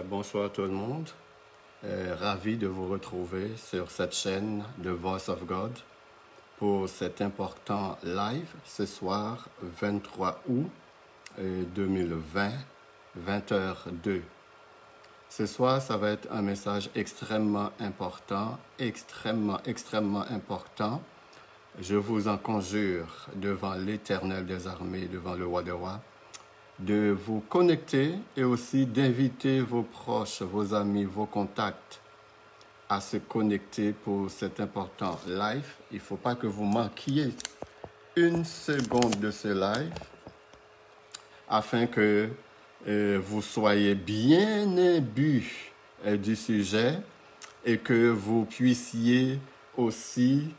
Bonsoir tout le monde. Ravi de vous retrouver sur cette chaîne de Voice of God pour cet important live ce soir, 23 août 2020, 20h02. Ce soir, ça va être un message extrêmement important, extrêmement important. Je vous en conjure devant l'Éternel des armées, devant le roi des rois, de vous connecter et aussi d'inviter vos proches, vos amis, vos contacts à se connecter pour cet important live. Il ne faut pas que vous manquiez une seconde de ce live afin que vous soyez bien imbus du sujet et que vous puissiez aussi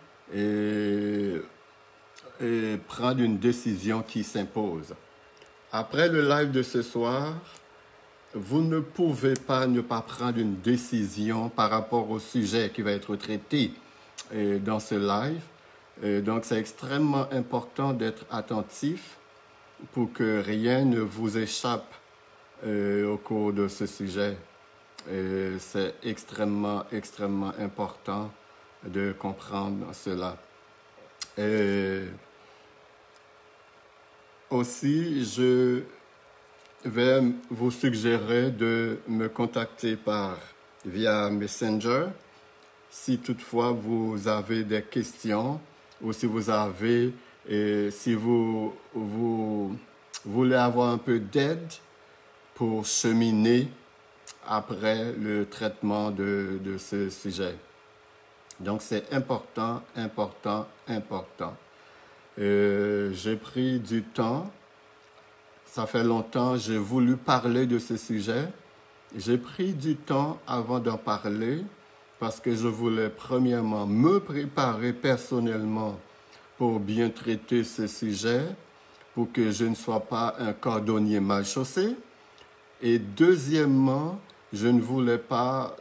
prendre une décision qui s'impose. Après le live de ce soir, vous ne pouvez pas ne pas prendre une décision par rapport au sujet qui va être traité dans ce live. Donc, c'est extrêmement important d'être attentif pour que rien ne vous échappe au cours de ce sujet. C'est extrêmement important de comprendre cela. Aussi, je vais vous suggérer de me contacter via Messenger si toutefois vous avez des questions ou si vous voulez avoir un peu d'aide pour cheminer après le traitement de ce sujet. Donc, c'est important. J'ai pris du temps. Ça fait longtemps, j'ai voulu parler de ce sujet. J'ai pris du temps avant d'en parler parce que je voulais premièrement me préparer personnellement pour bien traiter ce sujet, pour que je ne sois pas un cordonnier mal chaussé. Et deuxièmement, je ne voulais pas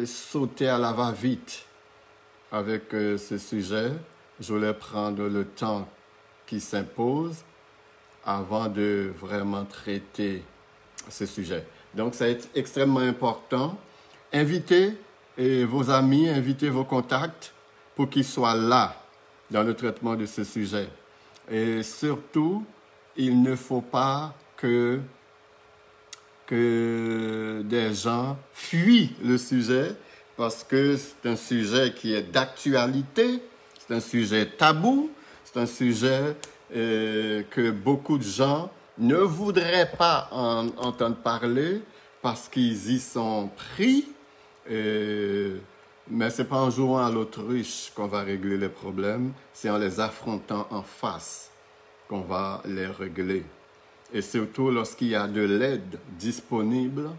sauter à la va-vite avec ce sujet. Je voulais prendre le temps qui s'impose avant de vraiment traiter ce sujet. Donc, c'est extrêmement important. Invitez vos amis, invitez vos contacts pour qu'ils soient là dans le traitement de ce sujet. Et surtout, il ne faut pas que des gens fuient le sujet parce que c'est un sujet qui est d'actualité, c'est un sujet tabou, c'est un sujet que beaucoup de gens ne voudraient pas entendre parler parce qu'ils y sont pris. Mais ce n'est pas en jouant à l'autruche qu'on va régler les problèmes, c'est en les affrontant en face qu'on va les régler. Et surtout lorsqu'il y a de l'aide disponible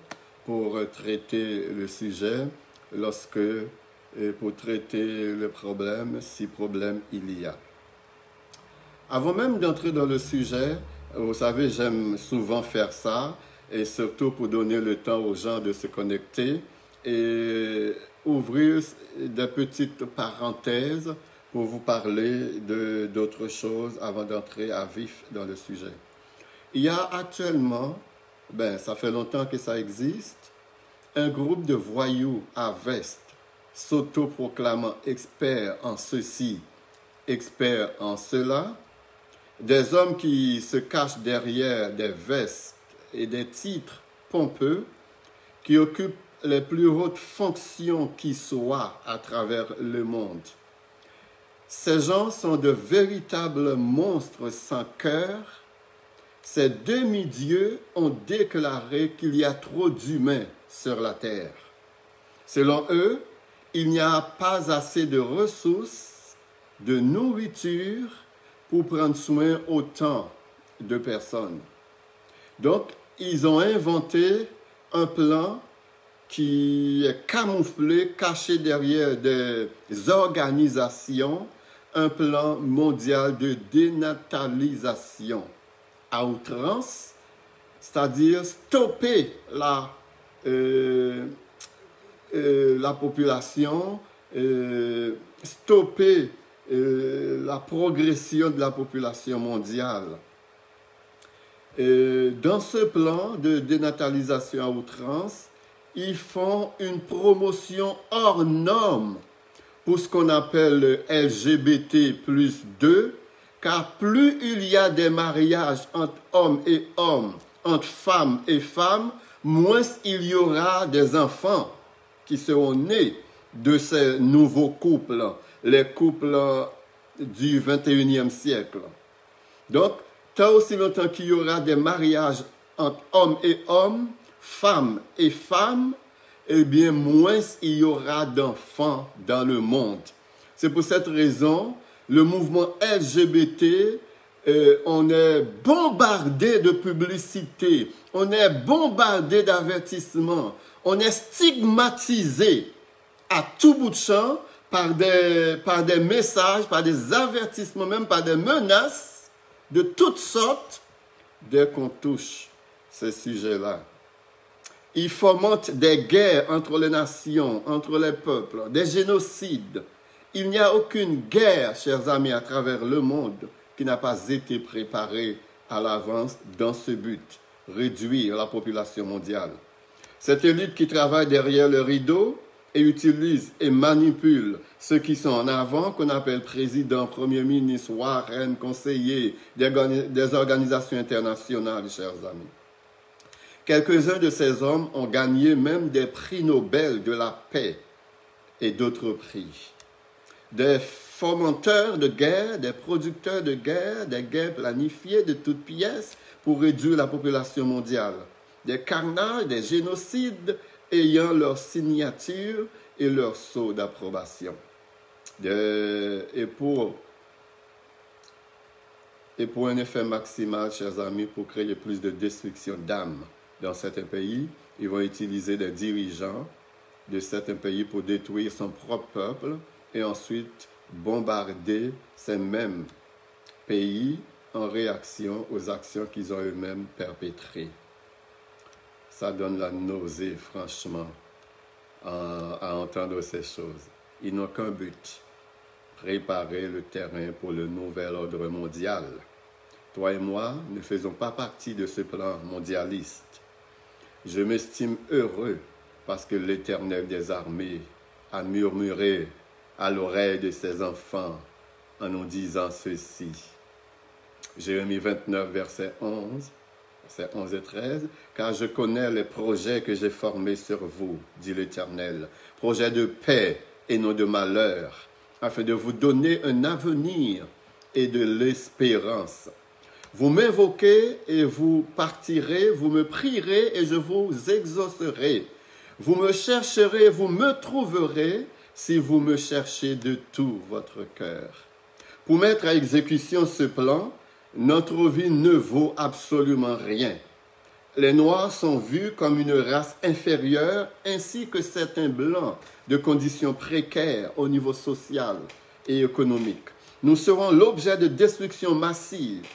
pour traiter le sujet, pour traiter le problème, si problème il y a. Avant même d'entrer dans le sujet, vous savez, j'aime souvent faire ça, et surtout pour donner le temps aux gens de se connecter et ouvrir des petites parenthèses pour vous parler d'autres choses avant d'entrer à vif dans le sujet. Il y a actuellement, ça fait longtemps que ça existe, un groupe de voyous à veste s'autoproclamant experts en ceci, experts en cela, des hommes qui se cachent derrière des vestes et des titres pompeux, qui occupent les plus hautes fonctions qui soient à travers le monde. Ces gens sont de véritables monstres sans cœur. Ces demi-dieux ont déclaré qu'il y a trop d'humains sur la terre. Selon eux, il n'y a pas assez de ressources, de nourriture pour prendre soin autant de personnes. Donc, ils ont inventé un plan qui est camouflé, caché derrière des organisations, un plan mondial de dénatalisation à outrance, c'est-à-dire stopper la population, stopper la progression de la population mondiale. Dans ce plan de dénatalisation à outrance, ils font une promotion hors norme pour ce qu'on appelle le LGBT plus 2, car plus il y a des mariages entre hommes et hommes, entre femmes et femmes, moins il y aura des enfants qui seront nés de ces nouveaux couples, les couples du 21e siècle. Donc, tant aussi longtemps qu'il y aura des mariages entre hommes et hommes, femmes et femmes, eh bien, moins il y aura d'enfants dans le monde. C'est pour cette raison, le mouvement LGBT, on est bombardé de publicité, on est bombardé d'avertissements, on est stigmatisé à tout bout de champ par des messages, par des avertissements, même par des menaces de toutes sortes dès qu'on touche ces sujets-là. Ils fomentent des guerres entre les nations, entre les peuples, des génocides. Il n'y a aucune guerre, chers amis, à travers le monde qui n'a pas été préparée à l'avance dans ce but, réduire la population mondiale. Cette élite qui travaille derrière le rideau et utilise et manipule ceux qui sont en avant, qu'on appelle président, premier ministre, roi, reine, conseiller, des organisations internationales, chers amis. Quelques-uns de ces hommes ont gagné même des prix Nobel de la paix et d'autres prix. Des fomenteurs de guerre, des producteurs de guerre, des guerres planifiées de toutes pièces pour réduire la population mondiale. Des carnages, des génocides ayant leur signature et leur sceau d'approbation. Et pour un effet maximal, chers amis, pour créer plus de destruction d'âmes dans certains pays, ils vont utiliser des dirigeants de certains pays pour détruire son propre peuple et ensuite bombarder ces mêmes pays en réaction aux actions qu'ils ont eux-mêmes perpétrées. Ça donne la nausée, franchement, à entendre ces choses. Ils n'ont qu'un but, préparer le terrain pour le nouvel ordre mondial. Toi et moi ne faisons pas partie de ce plan mondialiste. Je m'estime heureux parce que l'Éternel des armées a murmuré à l'oreille de ses enfants en nous disant ceci. Jérémie 29, verset 11. Versets 11 et 13, « Car je connais les projets que j'ai formés sur vous, dit l'Éternel, projets de paix et non de malheur, afin de vous donner un avenir et de l'espérance. Vous m'invoquez et vous partirez, vous me prierez et je vous exaucerai. Vous me chercherez, vous me trouverez, si vous me cherchez de tout votre cœur. » Pour mettre à exécution ce plan, notre vie ne vaut absolument rien. Les Noirs sont vus comme une race inférieure, ainsi que certains Blancs de conditions précaires au niveau social et économique. Nous serons l'objet de destruction massive.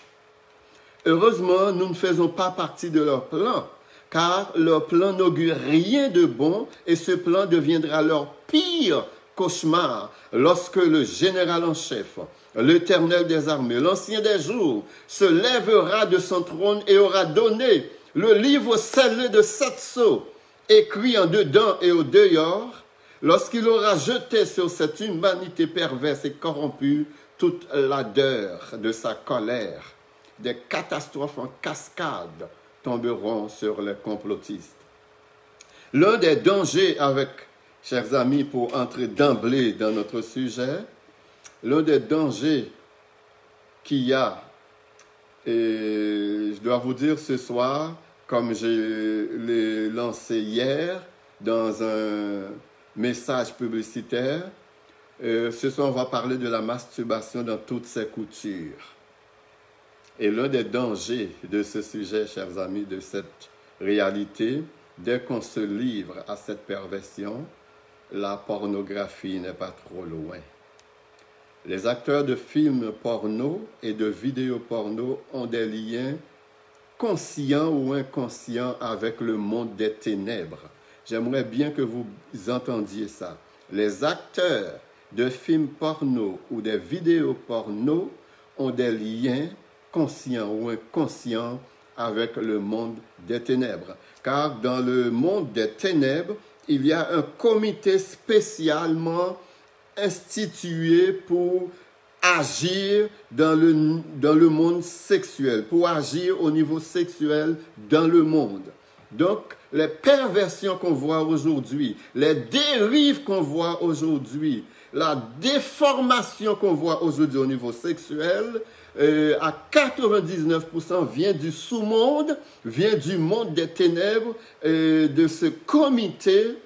Heureusement, nous ne faisons pas partie de leur plan, car leur plan n'augure rien de bon et ce plan deviendra leur pire cauchemar lorsque le général en chef, l'Éternel des armées, l'Ancien des jours, se lèvera de son trône et aura donné le livre scellé de 7 sceaux, écrit en dedans et au dehors, lorsqu'il aura jeté sur cette humanité perverse et corrompue toute l'ardeur de sa colère. Des catastrophes en cascade tomberont sur les complotistes. L'un des dangers chers amis, pour entrer d'emblée dans notre sujet, l'un des dangers qu'il y a, et je dois vous dire ce soir, comme je l'ai lancé hier dans un message publicitaire, ce soir on va parler de la masturbation dans toutes ses coutures. Et l'un des dangers de ce sujet, chers amis, de cette réalité, dès qu'on se livre à cette perversion, la pornographie n'est pas trop loin. Les acteurs de films porno et de vidéos porno ont des liens conscients ou inconscients avec le monde des ténèbres. J'aimerais bien que vous entendiez ça. Les acteurs de films porno ou des vidéos porno ont des liens conscients ou inconscients avec le monde des ténèbres. Car dans le monde des ténèbres, il y a un comité spécialement institué pour agir dans le monde sexuel, pour agir au niveau sexuel dans le monde. Donc, les perversions qu'on voit aujourd'hui, les dérives qu'on voit aujourd'hui, la déformation qu'on voit aujourd'hui au niveau sexuel, à 99% vient du sous-monde, vient du monde des ténèbres, de ce comité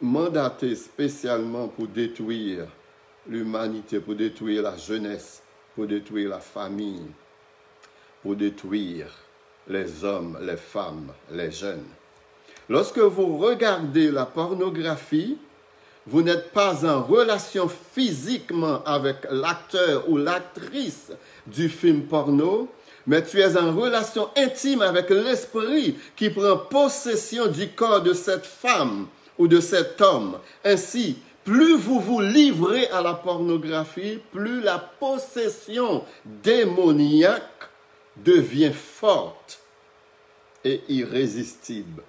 mandaté spécialement pour détruire l'humanité, pour détruire la jeunesse, pour détruire la famille, pour détruire les hommes, les femmes, les jeunes. Lorsque vous regardez la pornographie, vous n'êtes pas en relation physiquement avec l'acteur ou l'actrice du film porno, mais tu es en relation intime avec l'esprit qui prend possession du corps de cette femme ou de cet homme. Ainsi, plus vous vous livrez à la pornographie, plus la possession démoniaque devient forte et irrésistible,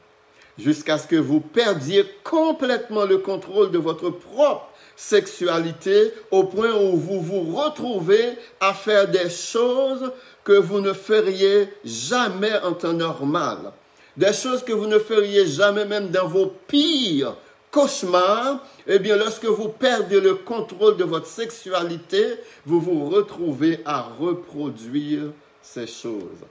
jusqu'à ce que vous perdiez complètement le contrôle de votre propre sexualité, au point où vous vous retrouvez à faire des choses que vous ne feriez jamais en temps normal, des choses que vous ne feriez jamais même dans vos pires cauchemars. Eh bien, lorsque vous perdez le contrôle de votre sexualité, vous vous retrouvez à reproduire ces choses.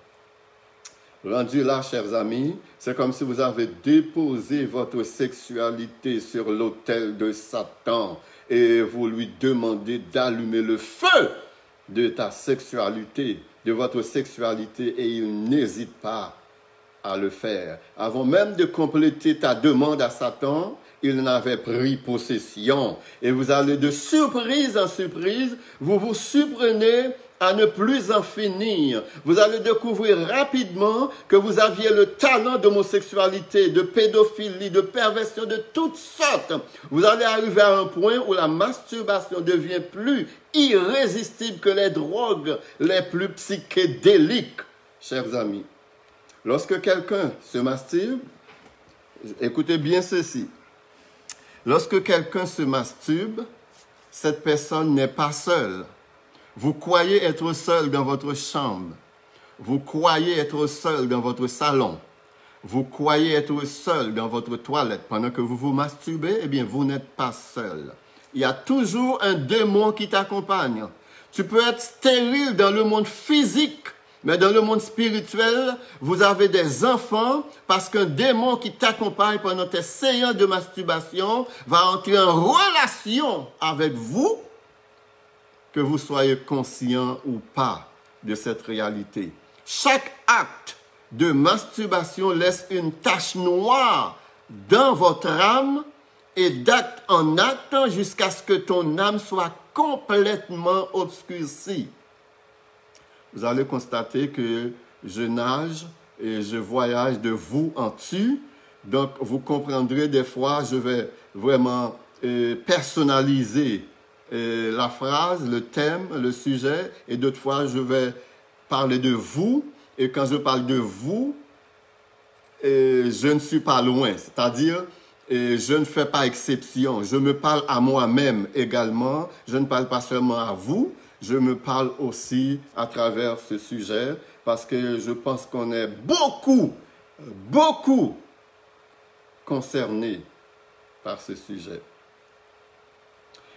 Rendu là, chers amis, c'est comme si vous avez déposé votre sexualité sur l'autel de Satan et vous lui demandez d'allumer le feu de ta sexualité, de votre sexualité, et il n'hésite pas à le faire. Avant même de compléter ta demande à Satan, il n'avait pris possession. Et vous allez de surprise en surprise, vous vous surprenez à ne plus en finir. Vous allez découvrir rapidement que vous aviez le talent d'homosexualité, de pédophilie, de perversion de toutes sortes. Vous allez arriver à un point où la masturbation devient plus irrésistible que les drogues les plus psychédéliques. Chers amis, lorsque quelqu'un se masturbe, écoutez bien ceci. Lorsque quelqu'un se masturbe, cette personne n'est pas seule. Vous croyez être seul dans votre chambre. Vous croyez être seul dans votre salon. Vous croyez être seul dans votre toilette pendant que vous vous masturbez. Eh bien, vous n'êtes pas seul. Il y a toujours un démon qui t'accompagne. Tu peux être stérile dans le monde physique, mais dans le monde spirituel, vous avez des enfants parce qu'un démon qui t'accompagne pendant tes séances de masturbation va entrer en relation avec vous, que vous soyez conscient ou pas de cette réalité. Chaque acte de masturbation laisse une tache noire dans votre âme et d'acte en acte jusqu'à ce que ton âme soit complètement obscurcie. Vous allez constater que je nage et je voyage de vous en dessus. Donc, vous comprendrez des fois, je vais vraiment personnaliser la phrase, le thème, le sujet, et d'autres fois, je vais parler de vous. Et quand je parle de vous, je ne suis pas loin. C'est-à-dire, je ne fais pas exception. Je me parle à moi-même également. Je ne parle pas seulement à vous. Je me parle aussi à travers ce sujet parce que je pense qu'on est beaucoup concernés par ce sujet.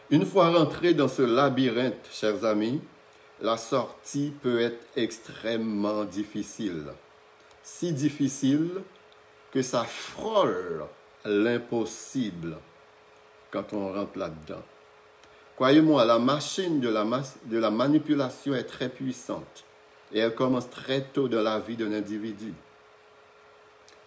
Une fois rentré dans ce labyrinthe, chers amis, la sortie peut être extrêmement difficile. Si difficile que ça frôle l'impossible quand on rentre là-dedans. Croyez-moi, la machine de la manipulation est très puissante et elle commence très tôt dans la vie d'un individu.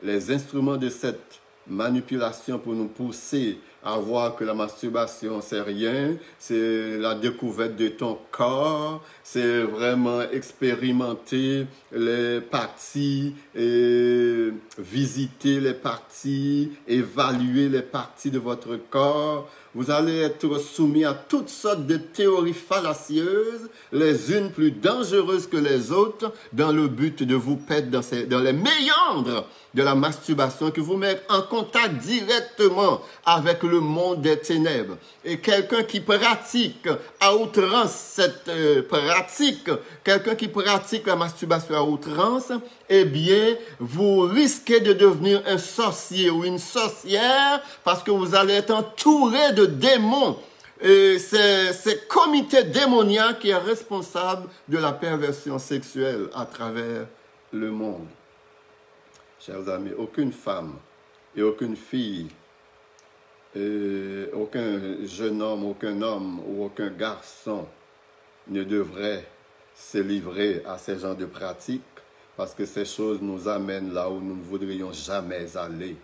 Les instruments de cette manipulation pour nous pousser à voir que la masturbation, c'est rien, c'est la découverte de ton corps, c'est vraiment expérimenter les parties, et visiter les parties, évaluer les parties de votre corps. Vous allez être soumis à toutes sortes de théories fallacieuses, les unes plus dangereuses que les autres, dans le but de vous perdre dans les méandres de la masturbation, qui vous met en contact directement avec le monde des ténèbres. Et quelqu'un qui pratique à outrance cette pratique, quelqu'un qui pratique la masturbation à outrance, eh bien, vous risquez de devenir un sorcier ou une sorcière parce que vous allez être entouré de démons. Et c'est ce comité démoniaque qui est responsable de la perversion sexuelle à travers le monde. Chers amis, aucune femme et aucune fille, et aucun jeune homme, aucun homme ou aucun garçon ne devrait se livrer à ces genres de pratiques parce que ces choses nous amènent là où nous ne voudrions jamais aller.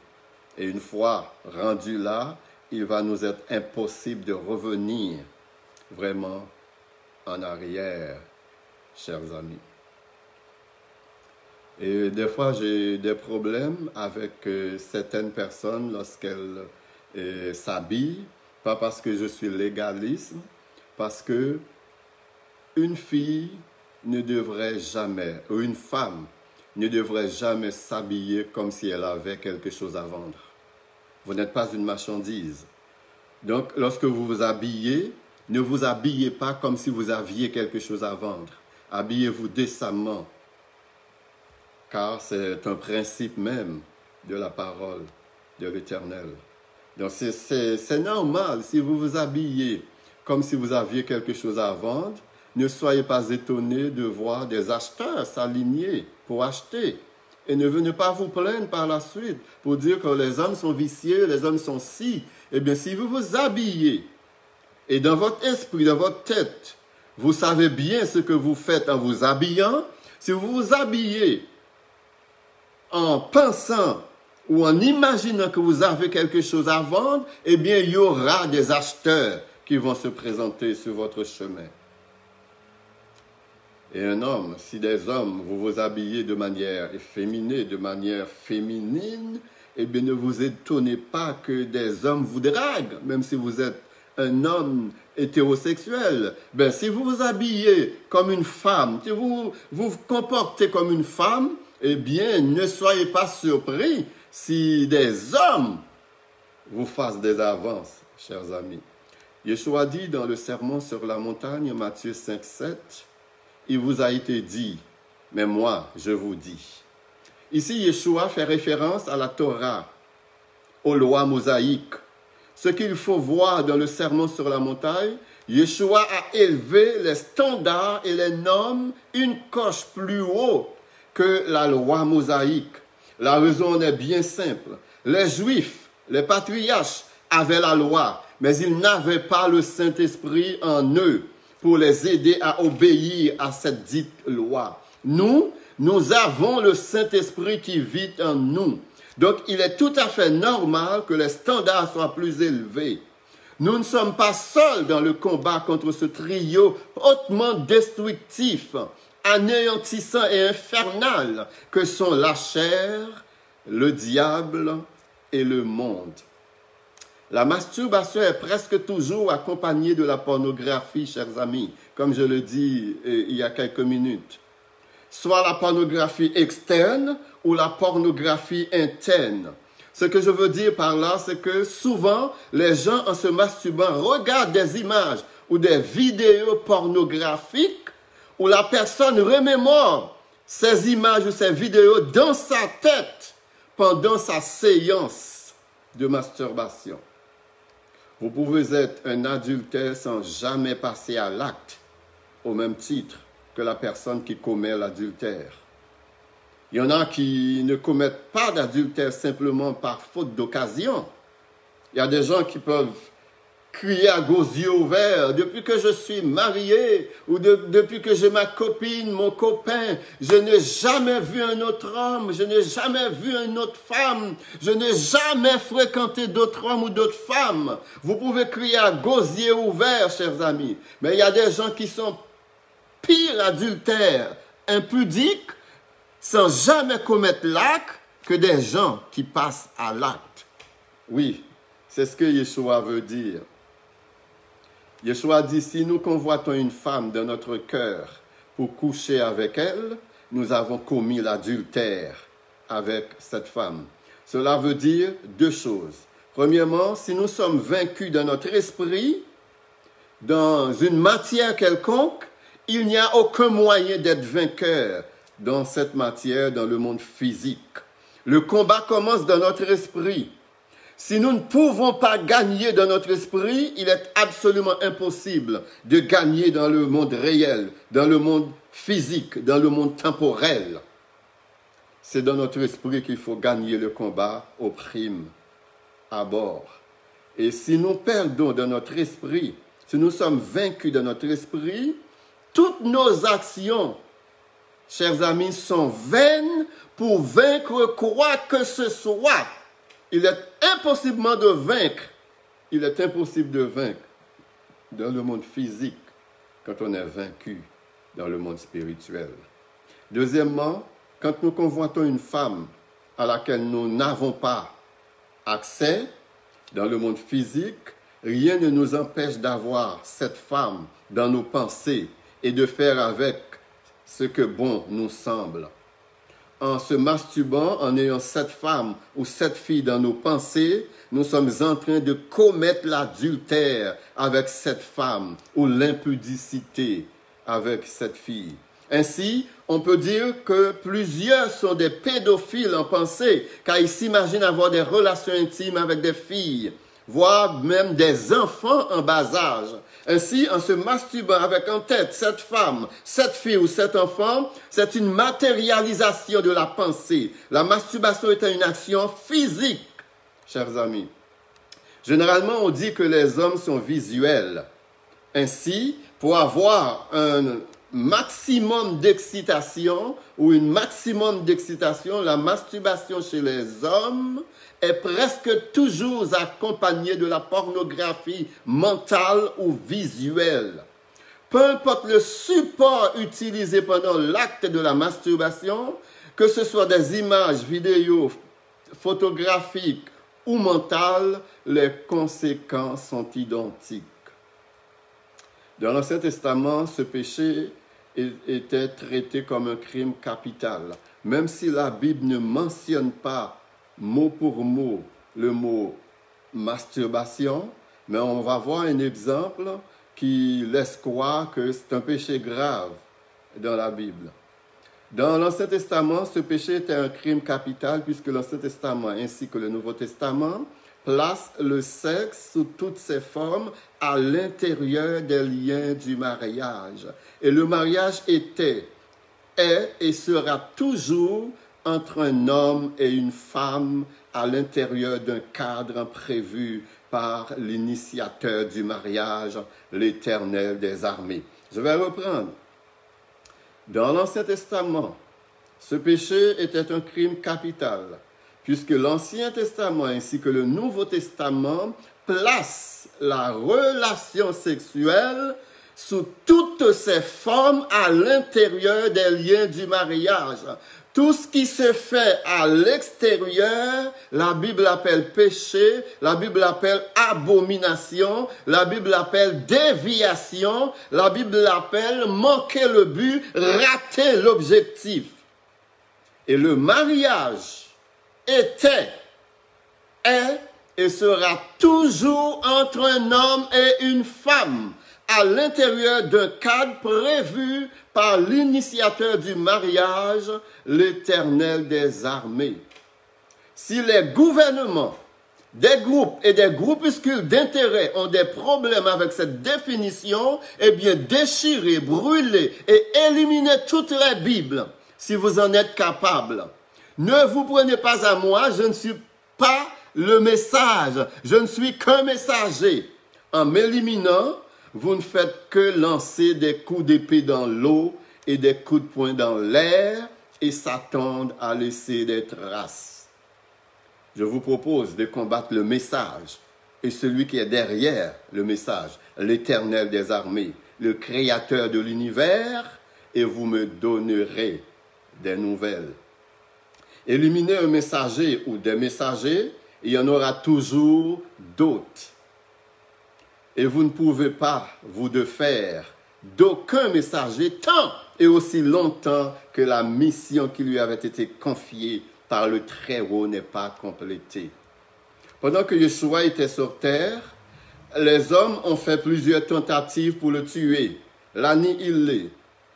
Et une fois rendus là, il va nous être impossible de revenir vraiment en arrière, chers amis. Et des fois, j'ai des problèmes avec certaines personnes lorsqu'elles s'habillent, pas parce que je suis légaliste, parce que une fille ne devrait jamais, ou une femme ne devrait jamais s'habiller comme si elle avait quelque chose à vendre. Vous n'êtes pas une marchandise. Donc, lorsque vous vous habillez, ne vous habillez pas comme si vous aviez quelque chose à vendre. Habillez-vous décemment, car c'est un principe même de la parole de l'Éternel. Donc, c'est normal si vous vous habillez comme si vous aviez quelque chose à vendre. Ne soyez pas étonnés de voir des acheteurs s'aligner pour acheter. Et ne venez pas vous plaindre par la suite pour dire que les hommes sont vicieux, les hommes sont si. Eh bien, si vous vous habillez et dans votre esprit, dans votre tête, vous savez bien ce que vous faites en vous habillant, si vous vous habillez en pensant ou en imaginant que vous avez quelque chose à vendre, eh bien, il y aura des acheteurs qui vont se présenter sur votre chemin. Et un homme, si des hommes, vous vous habillez de manière efféminée, de manière féminine, eh bien, ne vous étonnez pas que des hommes vous draguent, même si vous êtes un homme hétérosexuel. Ben, si vous vous habillez comme une femme, si vous vous comportez comme une femme, eh bien, ne soyez pas surpris si des hommes vous fassent des avances, chers amis. Yeshua dit dans le sermon sur la montagne, Matthieu 5, 7, il vous a été dit, mais moi, je vous dis. Ici, Yeshua fait référence à la Torah, aux lois mosaïques. Ce qu'il faut voir dans le sermon sur la montagne, Yeshua a élevé les standards et les normes une coche plus haut que la loi mosaïque. La raison est bien simple. Les Juifs, les patriarches avaient la loi, mais ils n'avaient pas le Saint-Esprit en eux pour les aider à obéir à cette dite loi. Nous avons le Saint-Esprit qui vit en nous. Donc, il est tout à fait normal que les standards soient plus élevés. Nous ne sommes pas seuls dans le combat contre ce trio hautement destructif, anéantissant et infernal que sont la chair, le diable et le monde. La masturbation est presque toujours accompagnée de la pornographie, chers amis, comme je le dis il y a quelques minutes. Soit la pornographie externe ou la pornographie interne. Ce que je veux dire par là, c'est que souvent, les gens, en se masturbant, regardent des images ou des vidéos pornographiques où la personne remémore ces images ou ces vidéos dans sa tête pendant sa séance de masturbation. Vous pouvez être un adultère sans jamais passer à l'acte, au même titre que la personne qui commet l'adultère. Il y en a qui ne commettent pas d'adultère simplement par faute d'occasion. Il y a des gens qui peuvent crier à gosier ouvert, depuis que je suis marié ou depuis que j'ai ma copine, mon copain, je n'ai jamais vu un autre homme, je n'ai jamais vu une autre femme, je n'ai jamais fréquenté d'autres hommes ou d'autres femmes. Vous pouvez crier à gosier ouvert, chers amis, mais il y a des gens qui sont pires adultères, impudiques, sans jamais commettre l'acte, que des gens qui passent à l'acte. Oui, c'est ce que Yeshua veut dire. Yeshua dit, si nous convoitons une femme de notre cœur pour coucher avec elle, nous avons commis l'adultère avec cette femme. Cela veut dire deux choses. Premièrement, si nous sommes vaincus dans notre esprit, dans une matière quelconque, il n'y a aucun moyen d'être vainqueur dans cette matière, dans le monde physique. Le combat commence dans notre esprit. Si nous ne pouvons pas gagner dans notre esprit, il est absolument impossible de gagner dans le monde réel, dans le monde physique, dans le monde temporel. C'est dans notre esprit qu'il faut gagner le combat au prime abord. Et si nous perdons dans notre esprit, si nous sommes vaincus dans notre esprit, toutes nos actions, chers amis, sont vaines pour vaincre quoi que ce soit. Il est impossible de vaincre. Il est impossible de vaincre dans le monde physique quand on est vaincu dans le monde spirituel. Deuxièmement, quand nous convoitons une femme à laquelle nous n'avons pas accès dans le monde physique, rien ne nous empêche d'avoir cette femme dans nos pensées et de faire avec ce que bon nous semble. En se masturbant, en ayant cette femme ou cette fille dans nos pensées, nous sommes en train de commettre l'adultère avec cette femme ou l'impudicité avec cette fille. Ainsi, on peut dire que plusieurs sont des pédophiles en pensée, car ils s'imaginent avoir des relations intimes avec des filles, voire même des enfants en bas âge. Ainsi, en se masturbant avec en tête cette femme, cette fille ou cet enfant, c'est une matérialisation de la pensée. La masturbation est une action physique, chers amis. Généralement, on dit que les hommes sont visuels. Ainsi, pour avoir un maximum d'excitation ou une maximum d'excitation, la masturbation chez les hommes est presque toujours accompagnée de la pornographie mentale ou visuelle. Peu importe le support utilisé pendant l'acte de la masturbation, que ce soit des images, vidéos, photographiques ou mentales, les conséquences sont identiques. Dans l'Ancien Testament, ce péché était traité comme un crime capital. Même si la Bible ne mentionne pas mot pour mot le mot masturbation, mais on va voir un exemple qui laisse croire que c'est un péché grave dans la Bible. Dans l'Ancien Testament, ce péché était un crime capital puisque l'Ancien Testament ainsi que le Nouveau Testament place le sexe sous toutes ses formes à l'intérieur des liens du mariage. Et le mariage est et sera toujours entre un homme et une femme à l'intérieur d'un cadre prévu par l'initiateur du mariage, l'Éternel des armées. Je vais reprendre. Dans l'Ancien Testament, ce péché était un crime capital, puisque l'Ancien Testament ainsi que le Nouveau Testament placent la relation sexuelle sous toutes ses formes à l'intérieur des liens du mariage. Tout ce qui se fait à l'extérieur, la Bible appelle péché, la Bible appelle abomination, la Bible appelle déviation, la Bible appelle manquer le but, rater l'objectif. Et le mariage est et sera toujours entre un homme et une femme, à l'intérieur d'un cadre prévu par l'initiateur du mariage, l'Éternel des armées. Si les gouvernements, des groupes et des groupuscules d'intérêt ont des problèmes avec cette définition, eh bien déchirez, brûlez et éliminez toutes les Bibles, si vous en êtes capable. Ne vous prenez pas à moi, je ne suis pas le message, je ne suis qu'un messager. En m'éliminant, vous ne faites que lancer des coups d'épée dans l'eau et des coups de poing dans l'air et s'attendre à laisser des traces. Je vous propose de combattre le message et celui qui est derrière le message, l'Éternel des armées, le Créateur de l'univers, et vous me donnerez des nouvelles. Éliminer un messager ou des messagers, il y en aura toujours d'autres. Et vous ne pouvez pas vous défaire d'aucun messager tant et aussi longtemps que la mission qui lui avait été confiée par le Très-Haut n'est pas complétée. Pendant que Yeshua était sur terre, les hommes ont fait plusieurs tentatives pour le tuer, l'annihiler.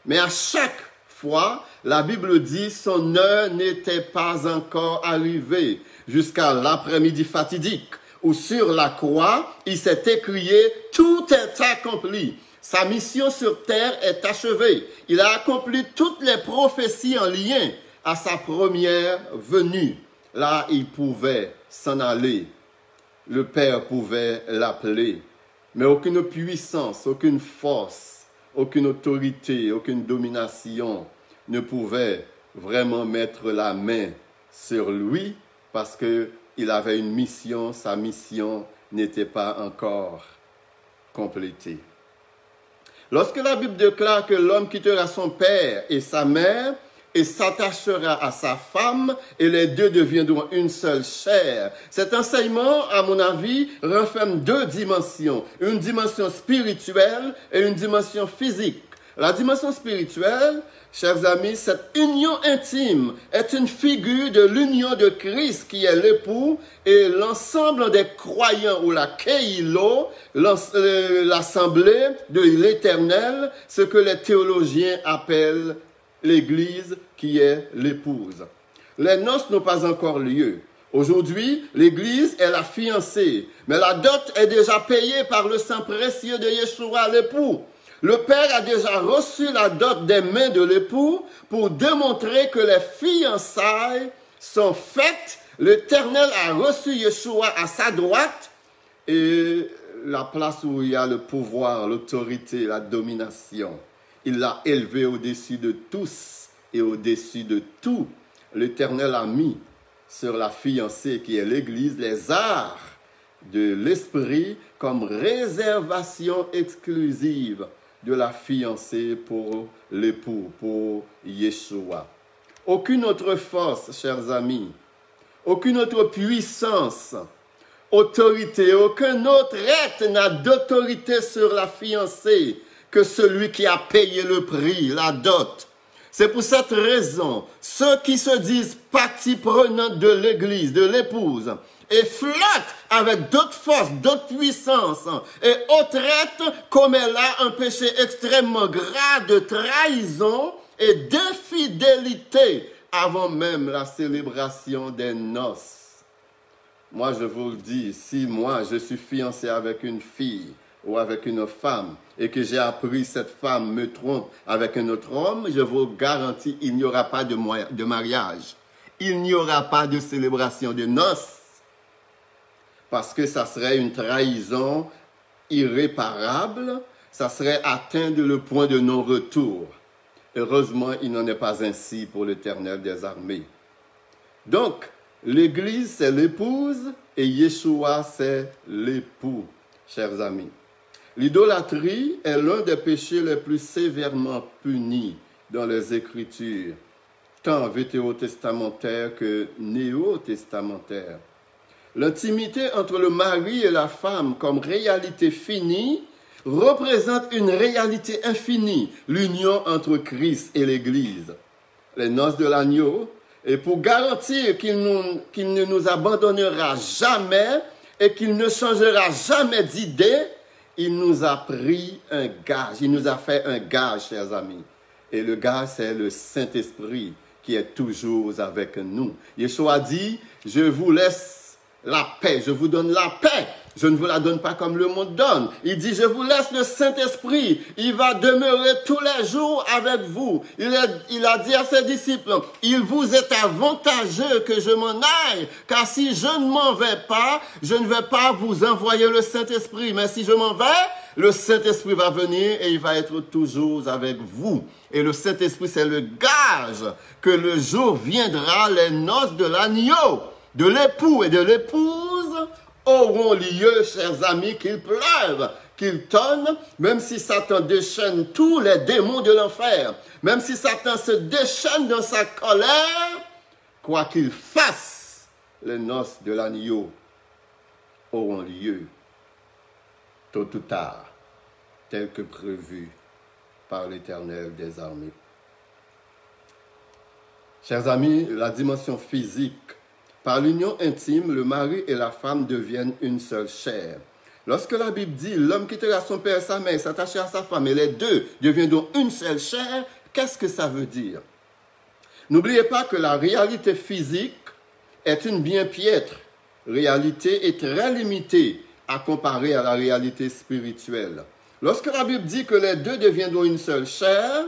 Mais à chaque fois, la Bible dit son heure n'était pas encore arrivée jusqu'à l'après-midi fatidique où sur la croix, il s'est écrié « Tout est accompli ». Sa mission sur terre est achevée. Il a accompli toutes les prophéties en lien à sa première venue. Là, il pouvait s'en aller. Le Père pouvait l'appeler. Mais aucune puissance, aucune force, aucune autorité, aucune domination ne pouvait vraiment mettre la main sur lui parce qu'il avait une mission, sa mission n'était pas encore complétée. Lorsque la Bible déclare que l'homme quittera son père et sa mère et s'attachera à sa femme et les deux deviendront une seule chair, cet enseignement, à mon avis, renferme deux dimensions, une dimension spirituelle et une dimension physique. La dimension spirituelle, chers amis, cette union intime est une figure de l'union de Christ qui est l'époux et l'ensemble des croyants ou la Keilo, l'assemblée de l'Éternel, ce que les théologiens appellent l'Église qui est l'épouse. Les noces n'ont pas encore lieu. Aujourd'hui, l'Église est la fiancée, mais la dot est déjà payée par le sang précieux de Yeshua, l'époux. Le père a déjà reçu la dot des mains de l'époux pour démontrer que les fiançailles sont faites. L'Éternel a reçu Yeshua à sa droite et la place où il y a le pouvoir, l'autorité, la domination. Il l'a élevé au-dessus de tous et au-dessus de tout. L'Éternel a mis sur la fiancée qui est l'Église les arts de l'Esprit comme réservation exclusive de la fiancée pour l'époux, pour Yeshua. Aucune autre force, chers amis, aucune autre puissance, autorité, aucun autre être n'a d'autorité sur la fiancée que celui qui a payé le prix, la dot. C'est pour cette raison, ceux qui se disent partie prenante de l'Église, de l'épouse, et flottent avec d'autres forces, d'autres puissances, et traitent comme elle a un péché extrêmement grave de trahison et d'infidélité avant même la célébration des noces. Moi, je vous le dis, si moi, je suis fiancé avec une fille ou avec une femme, et que j'ai appris cette femme me trompe avec un autre homme, je vous garantis, il n'y aura pas de mariage. Il n'y aura pas de célébration de noces. Parce que ça serait une trahison irréparable, ça serait atteindre le point de non-retour. Heureusement, il n'en est pas ainsi pour l'Éternel des armées. Donc, l'Église, c'est l'épouse et Yeshua, c'est l'époux, chers amis. L'idolâtrie est l'un des péchés les plus sévèrement punis dans les Écritures, tant vétérotestamentaires que néo-testamentaires. L'intimité entre le mari et la femme comme réalité finie représente une réalité infinie, l'union entre Christ et l'Église. Les noces de l'agneau, et pour garantir qu'il ne nous abandonnera jamais et qu'il ne changera jamais d'idée, il nous a pris un gage, il nous a fait un gage, chers amis. Et le gage, c'est le Saint-Esprit qui est toujours avec nous. Yeshua dit, je vous laisse la paix, je vous donne la paix. Je ne vous la donne pas comme le monde donne. Il dit, je vous laisse le Saint-Esprit. Il va demeurer tous les jours avec vous. Il a dit à ses disciples, il vous est avantageux que je m'en aille, car si je ne m'en vais pas, je ne vais pas vous envoyer le Saint-Esprit. Mais si je m'en vais, le Saint-Esprit va venir et il va être toujours avec vous. Et le Saint-Esprit, c'est le gage que le jour viendra, les noces de l'agneau, de l'époux et de l'épouse auront lieu, chers amis, qu'il pleuve, qu'il tonne, même si Satan déchaîne tous les démons de l'enfer, même si Satan se déchaîne dans sa colère, quoi qu'il fasse, les noces de l'agneau auront lieu, tôt ou tard, tel que prévu par l'Éternel des armées. Chers amis, la dimension physique. Par l'union intime, le mari et la femme deviennent une seule chair. Lorsque la Bible dit « l'homme quittera son père et sa mère, s'attachera à sa femme, et les deux deviendront une seule chair », qu'est-ce que ça veut dire? N'oubliez pas que la réalité physique est une bien piètre réalité et très limitée à comparer à la réalité spirituelle. Lorsque la Bible dit que les deux deviendront une seule chair,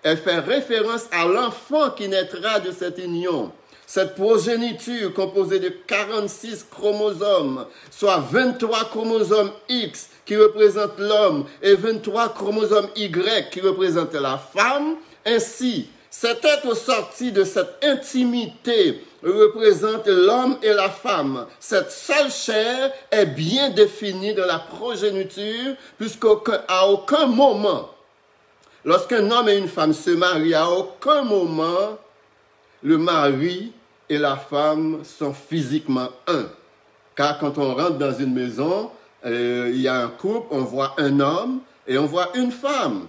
elle fait référence à l'enfant qui naîtra de cette union. Cette progéniture composée de 46 chromosomes, soit 23 chromosomes X qui représentent l'homme et 23 chromosomes Y qui représentent la femme, ainsi, cet être sorti de cette intimité représente l'homme et la femme. Cette seule chair est bien définie dans la progéniture, puisqu'à aucun moment, lorsqu'un homme et une femme se marient, à aucun moment, le mari et la femme sont physiquement un. Car quand on rentre dans une maison, il y a un couple, on voit un homme et on voit une femme.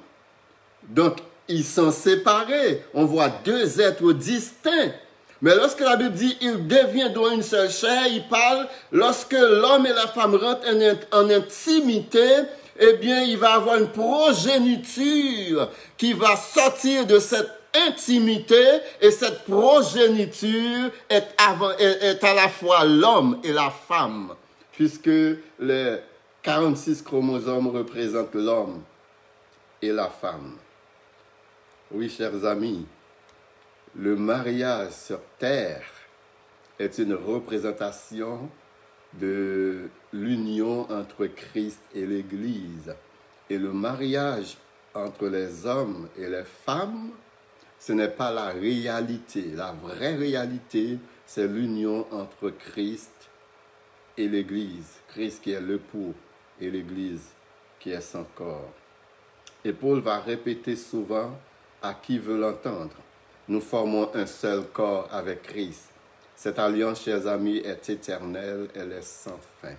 Donc, ils sont séparés. On voit deux êtres distincts. Mais lorsque la Bible dit « ils deviendront une seule chair », il parle lorsque l'homme et la femme rentrent en intimité, eh bien, il va avoir une progéniture qui va sortir de cette intimité, et cette progéniture est à la fois l'homme et la femme, puisque les 46 chromosomes représentent l'homme et la femme. Oui, chers amis, le mariage sur terre est une représentation de l'union entre Christ et l'Église. Et le mariage entre les hommes et les femmes, ce n'est pas la réalité. La vraie réalité, c'est l'union entre Christ et l'Église. Christ qui est l'époux et l'Église qui est son corps. Et Paul va répéter souvent à qui veut l'entendre. Nous formons un seul corps avec Christ. Cette alliance, chers amis, est éternelle, elle est sans fin.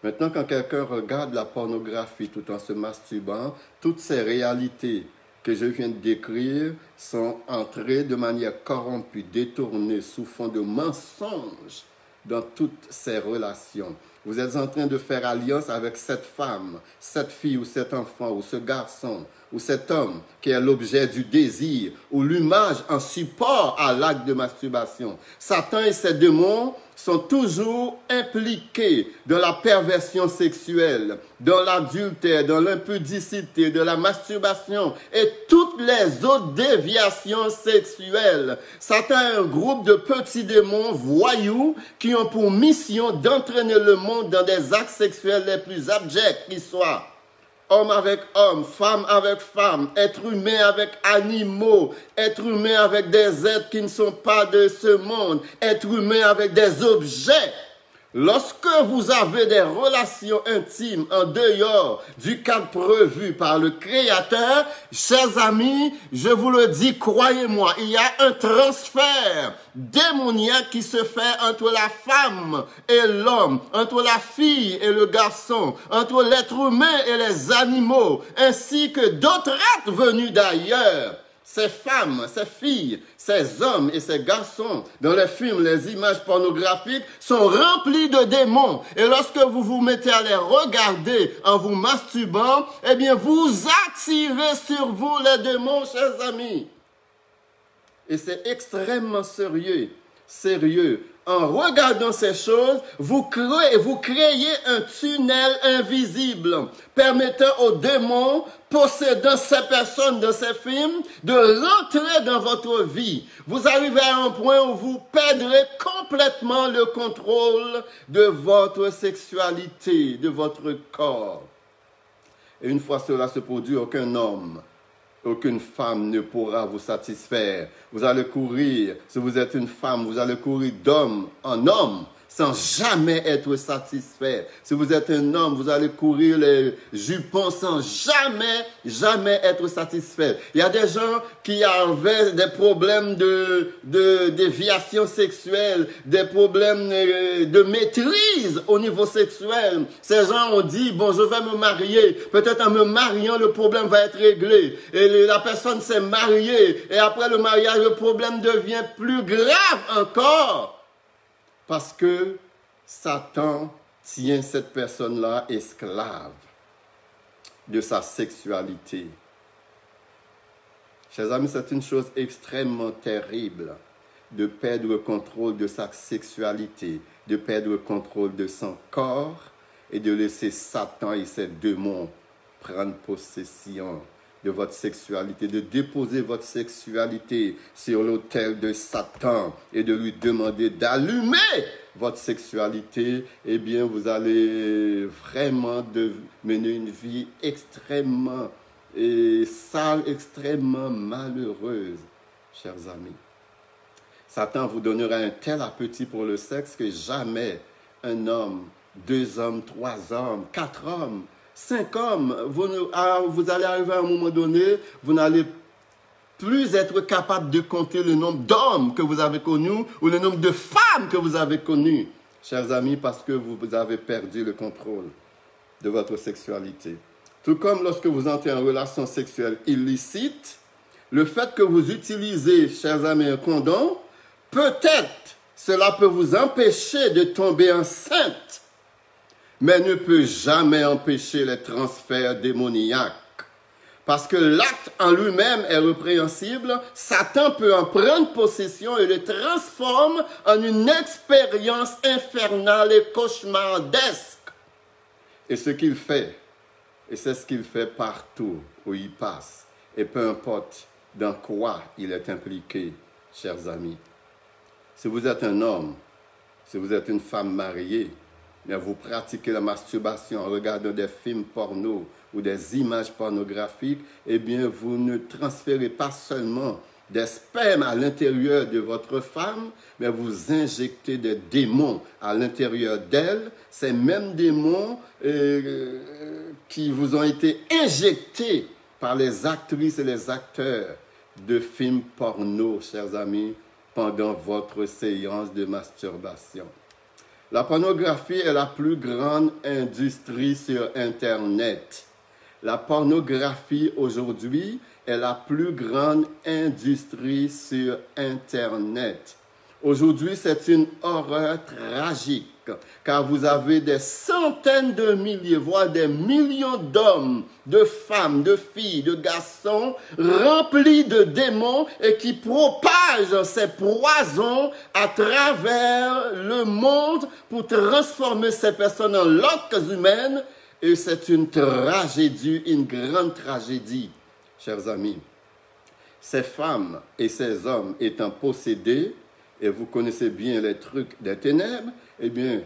Maintenant, quand quelqu'un regarde la pornographie tout en se masturbant, toutes ces réalités que je viens de décrire sont entrées de manière corrompue, détournées, sous fond de mensonges dans toutes ces relations. Vous êtes en train de faire alliance avec cette femme, cette fille ou cet enfant ou ce garçon ou cet homme qui est l'objet du désir ou l'image en support à l'acte de masturbation. Satan et ses démons sont toujours impliqués dans la perversion sexuelle, dans l'adultère, dans l'impudicité, de la masturbation et toutes les autres déviations sexuelles. Satan est un groupe de petits démons voyous qui ont pour mission d'entraîner le monde dans des actes sexuels les plus abjects qui soient. Homme avec homme, femme avec femme, être humain avec animaux, être humain avec des êtres qui ne sont pas de ce monde, être humain avec des objets. Lorsque vous avez des relations intimes en dehors du cadre prévu par le Créateur, chers amis, je vous le dis, croyez-moi, il y a un transfert démoniaque qui se fait entre la femme et l'homme, entre la fille et le garçon, entre l'être humain et les animaux, ainsi que d'autres êtres venus d'ailleurs. Ces femmes, ces filles, ces hommes et ces garçons, dans les films, les images pornographiques, sont remplis de démons. Et lorsque vous vous mettez à les regarder en vous masturbant, eh bien, vous attirez sur vous les démons, chers amis. Et c'est extrêmement sérieux. en regardant ces choses, vous créez un tunnel invisible permettant aux démons possédant ces personnes dans ces films de rentrer dans votre vie. Vous arrivez à un point où vous perdrez complètement le contrôle de votre sexualité, de votre corps. Et une fois cela se produit, aucun homme, aucune femme ne pourra vous satisfaire. Vous allez courir, si vous êtes une femme, vous allez courir d'homme en homme sans jamais être satisfait. Si vous êtes un homme, vous allez courir les jupons sans jamais être satisfait. Il y a des gens qui avaient des problèmes de déviation sexuelle, des problèmes de maîtrise au niveau sexuel. Ces gens ont dit, bon, je vais me marier. Peut-être en me mariant, le problème va être réglé. Et la personne s'est mariée. Et après le mariage, le problème devient plus grave encore. Parce que Satan tient cette personne-là esclave de sa sexualité. Chers amis, c'est une chose extrêmement terrible de perdre le contrôle de sa sexualité, de perdre le contrôle de son corps et de laisser Satan et ses démons prendre possession de votre sexualité, de déposer votre sexualité sur l'autel de Satan et de lui demander d'allumer votre sexualité, eh bien, vous allez vraiment mener une vie extrêmement sale, extrêmement malheureuse, chers amis. Satan vous donnera un tel appétit pour le sexe que jamais un homme, 2 hommes, 3 hommes, 4 hommes, 5 hommes, vous allez arriver à un moment donné, vous n'allez plus être capable de compter le nombre d'hommes que vous avez connus ou le nombre de femmes que vous avez connues, chers amis, parce que vous avez perdu le contrôle de votre sexualité. Tout comme lorsque vous entrez en relation sexuelle illicite, le fait que vous utilisez, chers amis, un condom, peut-être cela peut vous empêcher de tomber enceinte, mais ne peut jamais empêcher les transferts démoniaques. Parce que l'acte en lui-même est répréhensible, Satan peut en prendre possession et le transforme en une expérience infernale et cauchemardesque. Et ce qu'il fait, et c'est ce qu'il fait partout où il passe, et peu importe dans quoi il est impliqué, chers amis. Si vous êtes un homme, si vous êtes une femme mariée, mais vous pratiquez la masturbation en regardant des films porno ou des images pornographiques, eh bien, vous ne transférez pas seulement des spermes à l'intérieur de votre femme, mais vous injectez des démons à l'intérieur d'elle. Ces mêmes démons qui vous ont été injectés par les actrices et les acteurs de films porno, chers amis, pendant votre séance de masturbation. La pornographie est la plus grande industrie sur Internet. La pornographie aujourd'hui est la plus grande industrie sur Internet. Aujourd'hui, c'est une horreur tragique, car vous avez des centaines de milliers, voire des millions d'hommes, de femmes, de filles, de garçons remplis de démons et qui propagent ces poisons à travers le monde pour transformer ces personnes en loques humaines. Et c'est une tragédie, une grande tragédie, chers amis. Ces femmes et ces hommes étant possédés, et vous connaissez bien les trucs des ténèbres, eh bien,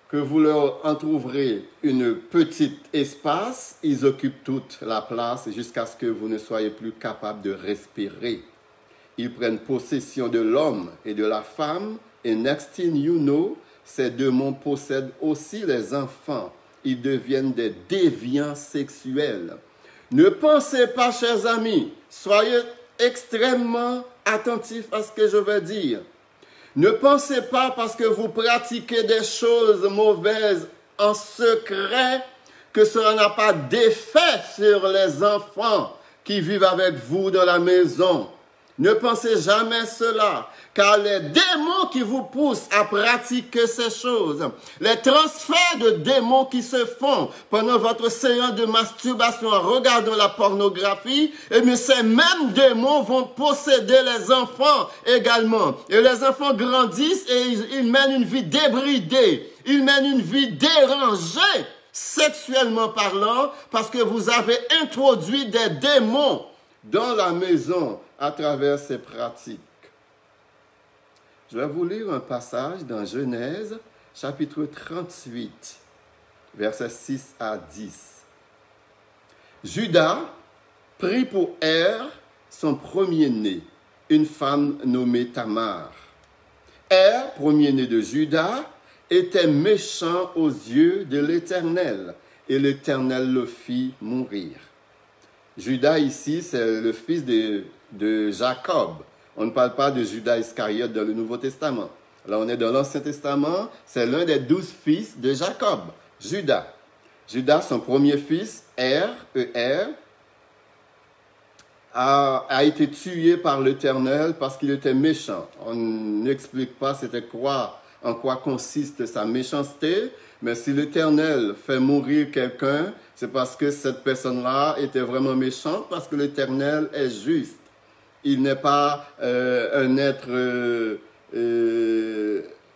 que vous leur en trouverez une petite espace, ils occupent toute la place jusqu'à ce que vous ne soyez plus capable de respirer. Ils prennent possession de l'homme et de la femme, et next thing you know, ces démons possèdent aussi les enfants. Ils deviennent des déviants sexuels. Ne pensez pas, chers amis, soyez extrêmement attentifs à ce que je vais dire. Ne pensez pas parce que vous pratiquez des choses mauvaises en secret que cela n'a pas d'effet sur les enfants qui vivent avec vous dans la maison. Ne pensez jamais cela, car les démons qui vous poussent à pratiquer ces choses, les transferts de démons qui se font pendant votre séance de masturbation en regardant la pornographie, eh bien ces mêmes démons vont posséder les enfants également. Et les enfants grandissent et ils mènent une vie débridée, ils mènent une vie dérangée, sexuellement parlant, parce que vous avez introduit des démons dans la maison à travers ces pratiques. Je vais vous lire un passage dans Genèse, chapitre 38, versets 6 à 10. Judas prit pour son premier-né, une femme nommée Tamar. Premier-né de Judas, était méchant aux yeux de l'Éternel, et l'Éternel le fit mourir. Judas ici, c'est le fils de Jacob. On ne parle pas de Judas Iscariote dans le Nouveau Testament. Là, on est dans l'Ancien Testament, c'est l'un des 12 fils de Jacob, Judas. Judas, son premier fils, a été tué par l'Éternel parce qu'il était méchant. On n'explique pas en quoi consiste sa méchanceté, mais si l'Éternel fait mourir quelqu'un, c'est parce que cette personne-là était vraiment méchante, parce que l'Éternel est juste. Il n'est pas un être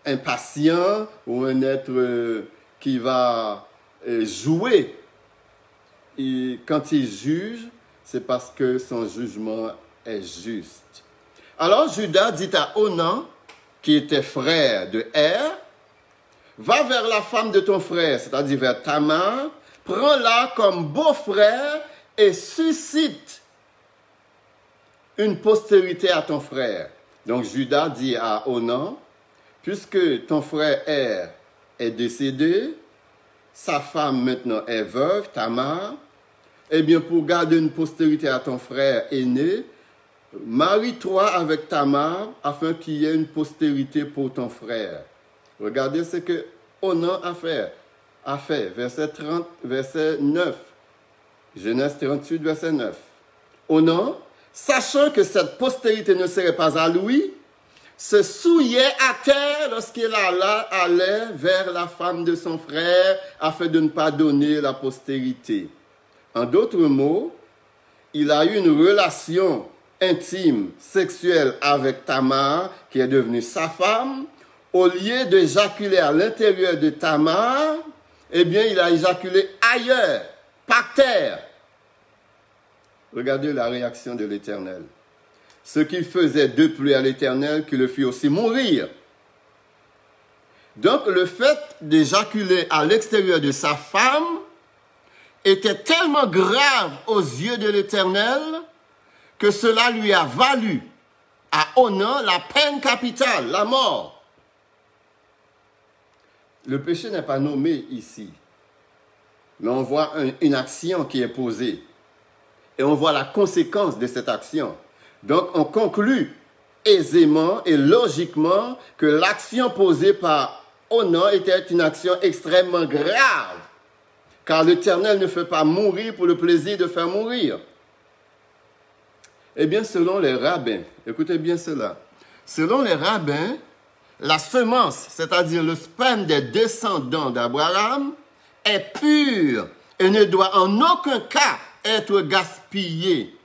impatient ou un être qui va jouer. Et quand il juge, c'est parce que son jugement est juste. Alors Judas dit à Onan, qui était frère de va vers la femme de ton frère, c'est-à-dire vers Tamar, prends-la comme beau-frère et suscite une postérité à ton frère. Donc Judas dit à Onan, puisque ton frère est décédé, sa femme maintenant est veuve, Tamar, eh bien pour garder une postérité à ton frère aîné, marie-toi avec Tamar afin qu'il y ait une postérité pour ton frère. Regardez ce que Onan a fait. Verset 9. Genèse 38, verset 9. Onan, sachant que cette postérité ne serait pas à lui, se souillait à terre lorsqu'il allait vers la femme de son frère afin de ne pas donner la postérité. En d'autres mots, il a eu une relation intime, sexuelle avec Tamar, qui est devenue sa femme. Au lieu d'éjaculer à l'intérieur de Tamar, eh bien, il a éjaculé ailleurs, par terre. Regardez la réaction de l'Éternel. Ce qu'il faisait de plus à l'Éternel, qu'il le fit aussi mourir. Donc, le fait d'éjaculer à l'extérieur de sa femme était tellement grave aux yeux de l'Éternel que cela lui a valu à Onan la peine capitale, la mort. Le péché n'est pas nommé ici, mais on voit une action qui est posée et on voit la conséquence de cette action. Donc on conclut aisément et logiquement que l'action posée par Onan était une action extrêmement grave, car l'Éternel ne fait pas mourir pour le plaisir de faire mourir. Eh bien, selon les rabbins, écoutez bien cela, selon les rabbins, la semence, c'est-à-dire le sperme des descendants d'Abraham, est pur et ne doit en aucun cas être gaspillé.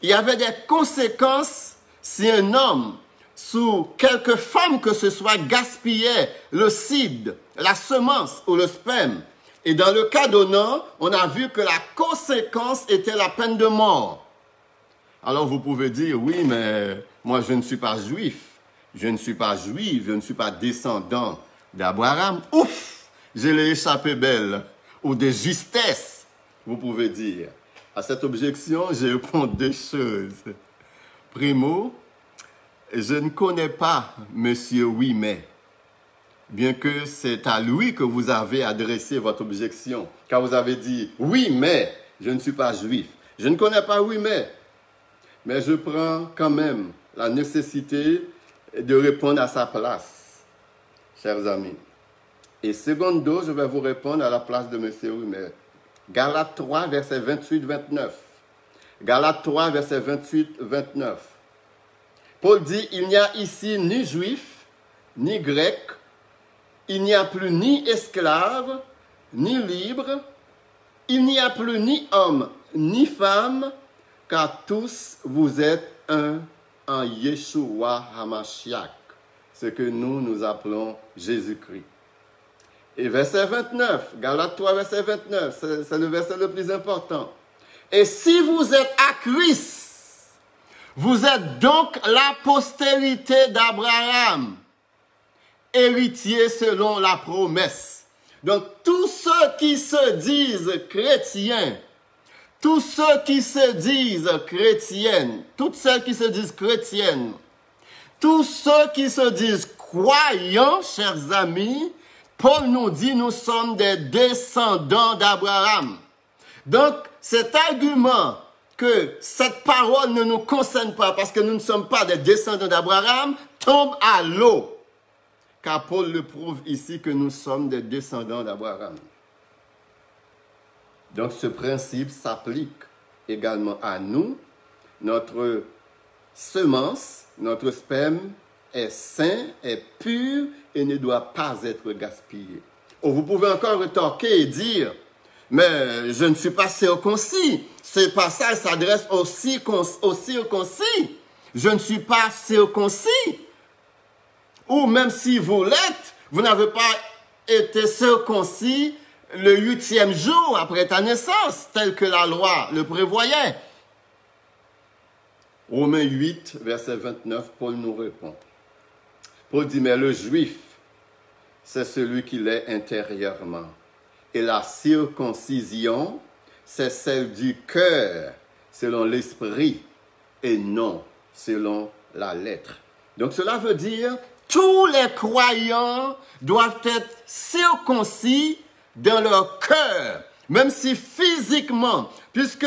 Il y avait des conséquences si un homme, sous quelque forme que ce soit, gaspillait le seed, la semence ou le sperme. Et dans le cas d'Onan, on a vu que la conséquence était la peine de mort. Alors vous pouvez dire, oui, mais moi je ne suis pas juif, je ne suis pas juif, je ne suis pas descendant d'Abraham. Ouf, je l'ai échappé belle, ou de justesse, vous pouvez dire. À cette objection, je réponds deux choses. Primo, je ne connais pas Monsieur Oui, mais, bien que c'est à lui que vous avez adressé votre objection, car vous avez dit, oui, mais, je ne suis pas juif. Je ne connais pas oui, mais je prends quand même la nécessité de répondre à sa place, chers amis. Et secondo, je vais vous répondre à la place de M. Ouimet. Galates 3, verset 28-29. Galates 3, verset 28-29. Paul dit, il n'y a ici ni juif, ni grec, il n'y a plus ni esclave, ni libre, il n'y a plus ni homme, ni femme, car tous vous êtes un en Yeshua HaMashiach, ce que nous appelons Jésus-Christ. Et verset 29, Galates 3, verset 29, c'est le verset le plus important. Et si vous êtes à Christ, vous êtes donc la postérité d'Abraham, héritier selon la promesse. Donc, tous ceux qui se disent chrétiens, tous ceux qui se disent chrétiennes, toutes celles qui se disent chrétiennes, tous ceux qui se disent croyants, chers amis, Paul nous dit, nous sommes des descendants d'Abraham. Donc, cet argument que cette parole ne nous concerne pas parce que nous ne sommes pas des descendants d'Abraham tombe à l'eau. Car Paul le prouve ici que nous sommes des descendants d'Abraham. Donc, ce principe s'applique également à nous. Notre semence, notre sperme est sain, est pur et ne doit pas être gaspillé. Oh, vous pouvez encore rétorquer et dire, mais je ne suis pas circoncis. Ce passage s'adresse aux circoncis. Je ne suis pas circoncis. Ou même si vous l'êtes, vous n'avez pas été circoncis le 8e jour après ta naissance, tel que la loi le prévoyait. Romains 8, verset 29, Paul nous répond. Paul dit, mais le juif, c'est celui qui l'est intérieurement. Et la circoncision, c'est celle du cœur, selon l'esprit, et non selon la lettre. Donc cela veut dire, tous les croyants doivent être circoncis dans leur cœur, même si physiquement, puisque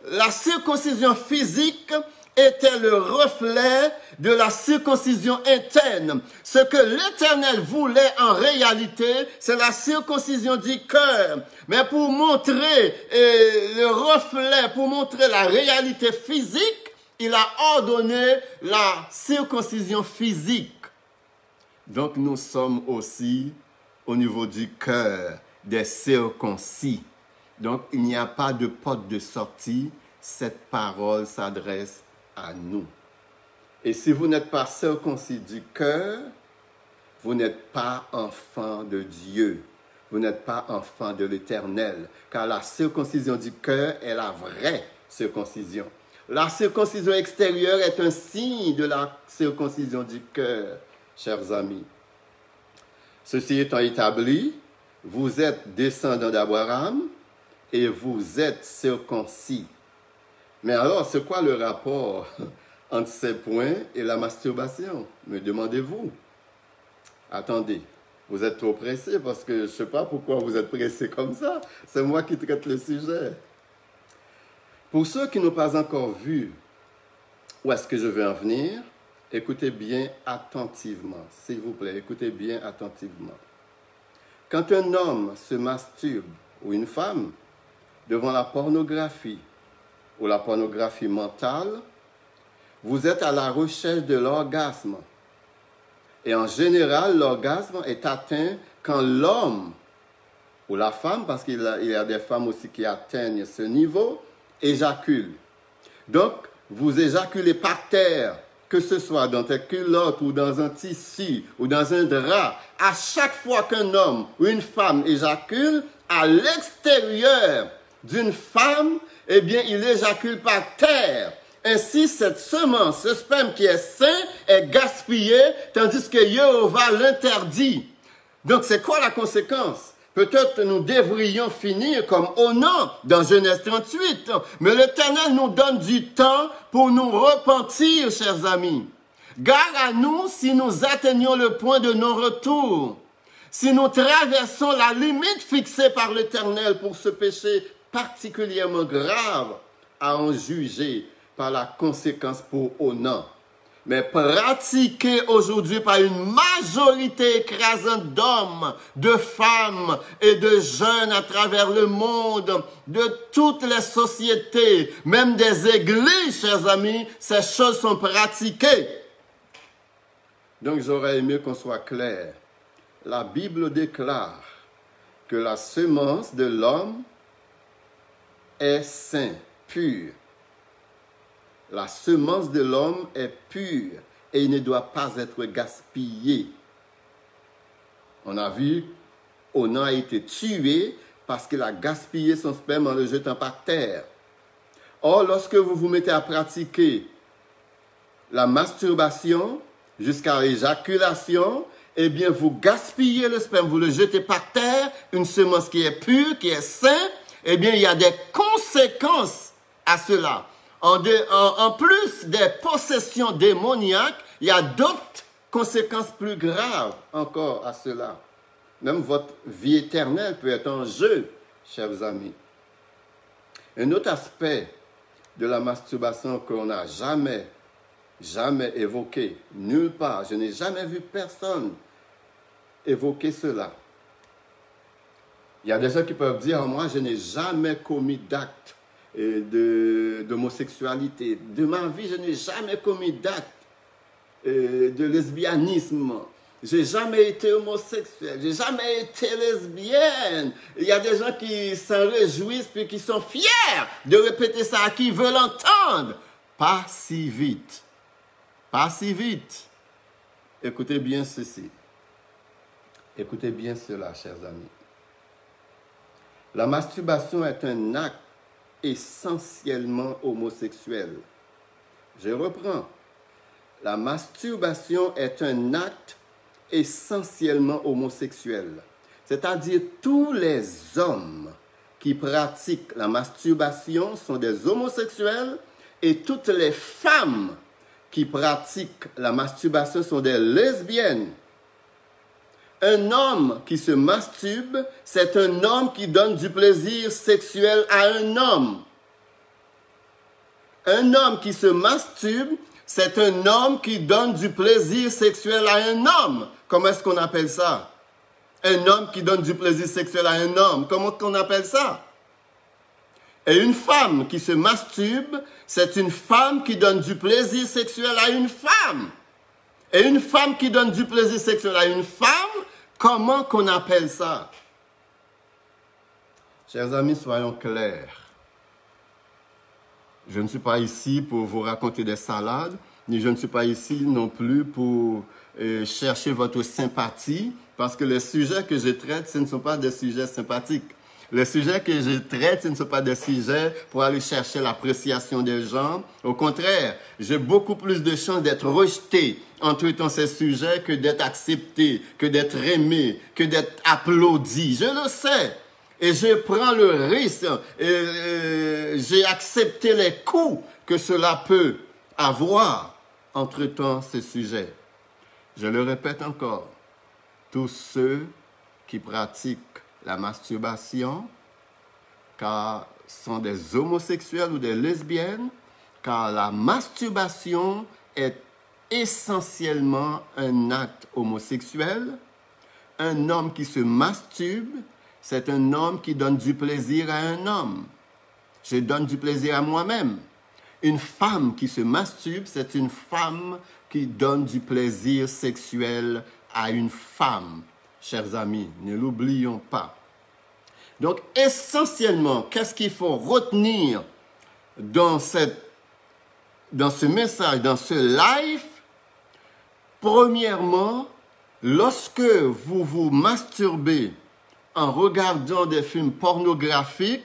la circoncision physique était le reflet de la circoncision interne. Ce que l'Éternel voulait en réalité, c'est la circoncision du cœur. Mais pour montrer le reflet, pour montrer la réalité physique, il a ordonné la circoncision physique. Donc nous sommes aussi au niveau du cœur des circoncis. Donc il n'y a pas de porte de sortie. Cette parole s'adresse à nous. Et si vous n'êtes pas circoncis du cœur, vous n'êtes pas enfant de Dieu. Vous n'êtes pas enfant de l'Éternel. Car la circoncision du cœur est la vraie circoncision. La circoncision extérieure est un signe de la circoncision du cœur, chers amis. Ceci étant établi, vous êtes descendants d'Abraham et vous êtes circoncis. Mais alors, c'est quoi le rapport entre ces points et la masturbation? Me demandez-vous. Attendez, vous êtes trop pressé parce que je ne sais pas pourquoi vous êtes pressé comme ça. C'est moi qui traite le sujet. Pour ceux qui n'ont pas encore vu où est-ce que je vais en venir, écoutez bien attentivement. S'il vous plaît, écoutez bien attentivement. Quand un homme se masturbe, ou une femme, devant la pornographie, ou la pornographie mentale, vous êtes à la recherche de l'orgasme. Et en général, l'orgasme est atteint quand l'homme ou la femme, parce qu'il y a des femmes aussi qui atteignent ce niveau, éjacule. Donc, vous éjaculez par terre, que ce soit dans tes culottes ou dans un tissu ou dans un drap. À chaque fois qu'un homme ou une femme éjacule, à l'extérieur d'une femme, eh bien, il éjacule par terre. Ainsi, cette semence, ce sperme qui est sain, est gaspillé, tandis que Jéhovah l'interdit. Donc, c'est quoi la conséquence? Peut-être nous devrions finir comme Onan dans Genèse 38, mais l'Éternel nous donne du temps pour nous repentir, chers amis. Gare à nous si nous atteignons le point de non-retour, si nous traversons la limite fixée par l'Éternel pour ce péché particulièrement grave à en juger par la conséquence pour Onan, mais pratiqué aujourd'hui par une majorité écrasante d'hommes, de femmes et de jeunes à travers le monde, de toutes les sociétés, même des églises, chers amis, ces choses sont pratiquées. Donc j'aurais aimé qu'on soit clair. La Bible déclare que la semence de l'homme est sainte, pure. La semence de l'homme est pure et il ne doit pas être gaspillé. On a vu, Onan a été tué parce qu'il a gaspillé son sperme en le jetant par terre. Or, lorsque vous vous mettez à pratiquer la masturbation jusqu'à l'éjaculation, eh bien, vous gaspillez le sperme, vous le jetez par terre, une semence qui est pure, qui est sainte, eh bien, il y a des conséquences à cela. En plus des possessions démoniaques, il y a d'autres conséquences plus graves encore à cela. Même votre vie éternelle peut être en jeu, chers amis. Un autre aspect de la masturbation qu'on n'a jamais évoqué, nulle part, je n'ai jamais vu personne évoquer cela. Il y a des gens qui peuvent dire, moi, je n'ai jamais commis d'acte d'homosexualité. De ma vie, je n'ai jamais commis d'acte de lesbianisme. J'ai jamais été homosexuel, j'ai jamais été lesbienne. Il y a des gens qui s'en réjouissent puis qui sont fiers de répéter ça, qui veulent entendre. Pas si vite. Pas si vite. Écoutez bien ceci. Écoutez bien cela, chers amis. La masturbation est un acte essentiellement homosexuel. Je reprends. La masturbation est un acte essentiellement homosexuel. C'est-à-dire tous les hommes qui pratiquent la masturbation sont des homosexuels et toutes les femmes qui pratiquent la masturbation sont des lesbiennes. Un homme qui se masturbe, c'est un homme qui donne du plaisir sexuel à un homme. Un homme qui se masturbe, c'est un homme qui donne du plaisir sexuel à un homme. Comment est-ce qu'on appelle ça? Un homme qui donne du plaisir sexuel à un homme. Comment on appelle ça? Et une femme qui se masturbe, c'est une femme qui donne du plaisir sexuel à une femme. Et une femme qui donne du plaisir sexuel à une femme, comment qu'on appelle ça? Chers amis, soyons clairs. Je ne suis pas ici pour vous raconter des salades, ni je ne suis pas ici non plus pour chercher votre sympathie, parce que les sujets que je traite, ce ne sont pas des sujets sympathiques. Les sujets que je traite, ce ne sont pas des sujets pour aller chercher l'appréciation des gens. Au contraire, j'ai beaucoup plus de chances d'être rejeté en traitant ces sujets que d'être accepté, que d'être aimé, que d'être applaudi. Je le sais. Et je prends le risque. J'ai accepté les coûts que cela peut avoir en traitant ces sujets. Je le répète encore. Tous ceux qui pratiquent la masturbation, car sont des homosexuels ou des lesbiennes, car la masturbation est essentiellement un acte homosexuel. Un homme qui se masturbe, c'est un homme qui donne du plaisir à un homme. Je donne du plaisir à moi-même. Une femme qui se masturbe, c'est une femme qui donne du plaisir sexuel à une femme. Chers amis, ne l'oublions pas. Donc, essentiellement, qu'est-ce qu'il faut retenir dans ce message, dans ce live? Premièrement, lorsque vous vous masturbez en regardant des films pornographiques,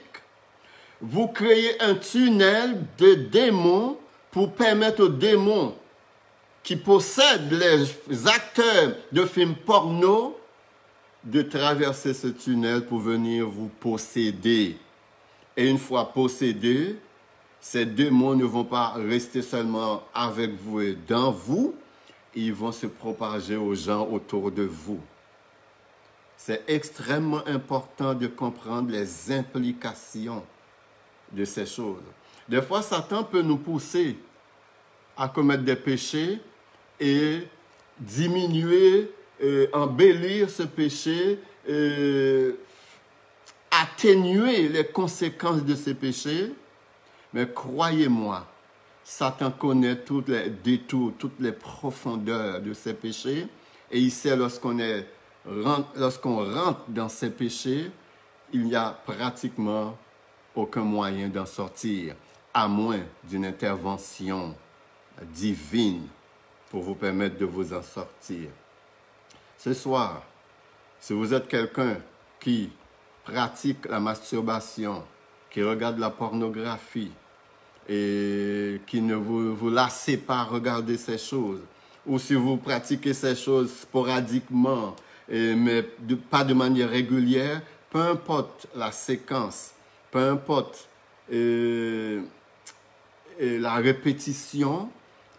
vous créez un tunnel de démons pour permettre aux démons qui possèdent les acteurs de films porno de traverser ce tunnel pour venir vous posséder. Et une fois possédés, ces démons ne vont pas rester seulement avec vous et dans vous, ils vont se propager aux gens autour de vous. C'est extrêmement important de comprendre les implications de ces choses. Des fois, Satan peut nous pousser à commettre des péchés et diminuer, embellir ce péché, atténuer les conséquences de ces péchés. Mais croyez-moi, Satan connaît tous les détours, toutes les profondeurs de ses péchés. Et il sait lorsqu'on rentre dans ses péchés, il n'y a pratiquement aucun moyen d'en sortir, à moins d'une intervention divine pour vous permettre de vous en sortir. Ce soir, si vous êtes quelqu'un qui pratique la masturbation, qui regarde la pornographie et qui ne vous lassez pas à regarder ces choses, ou si vous pratiquez ces choses sporadiquement, mais pas de manière régulière, peu importe la séquence, peu importe la répétition,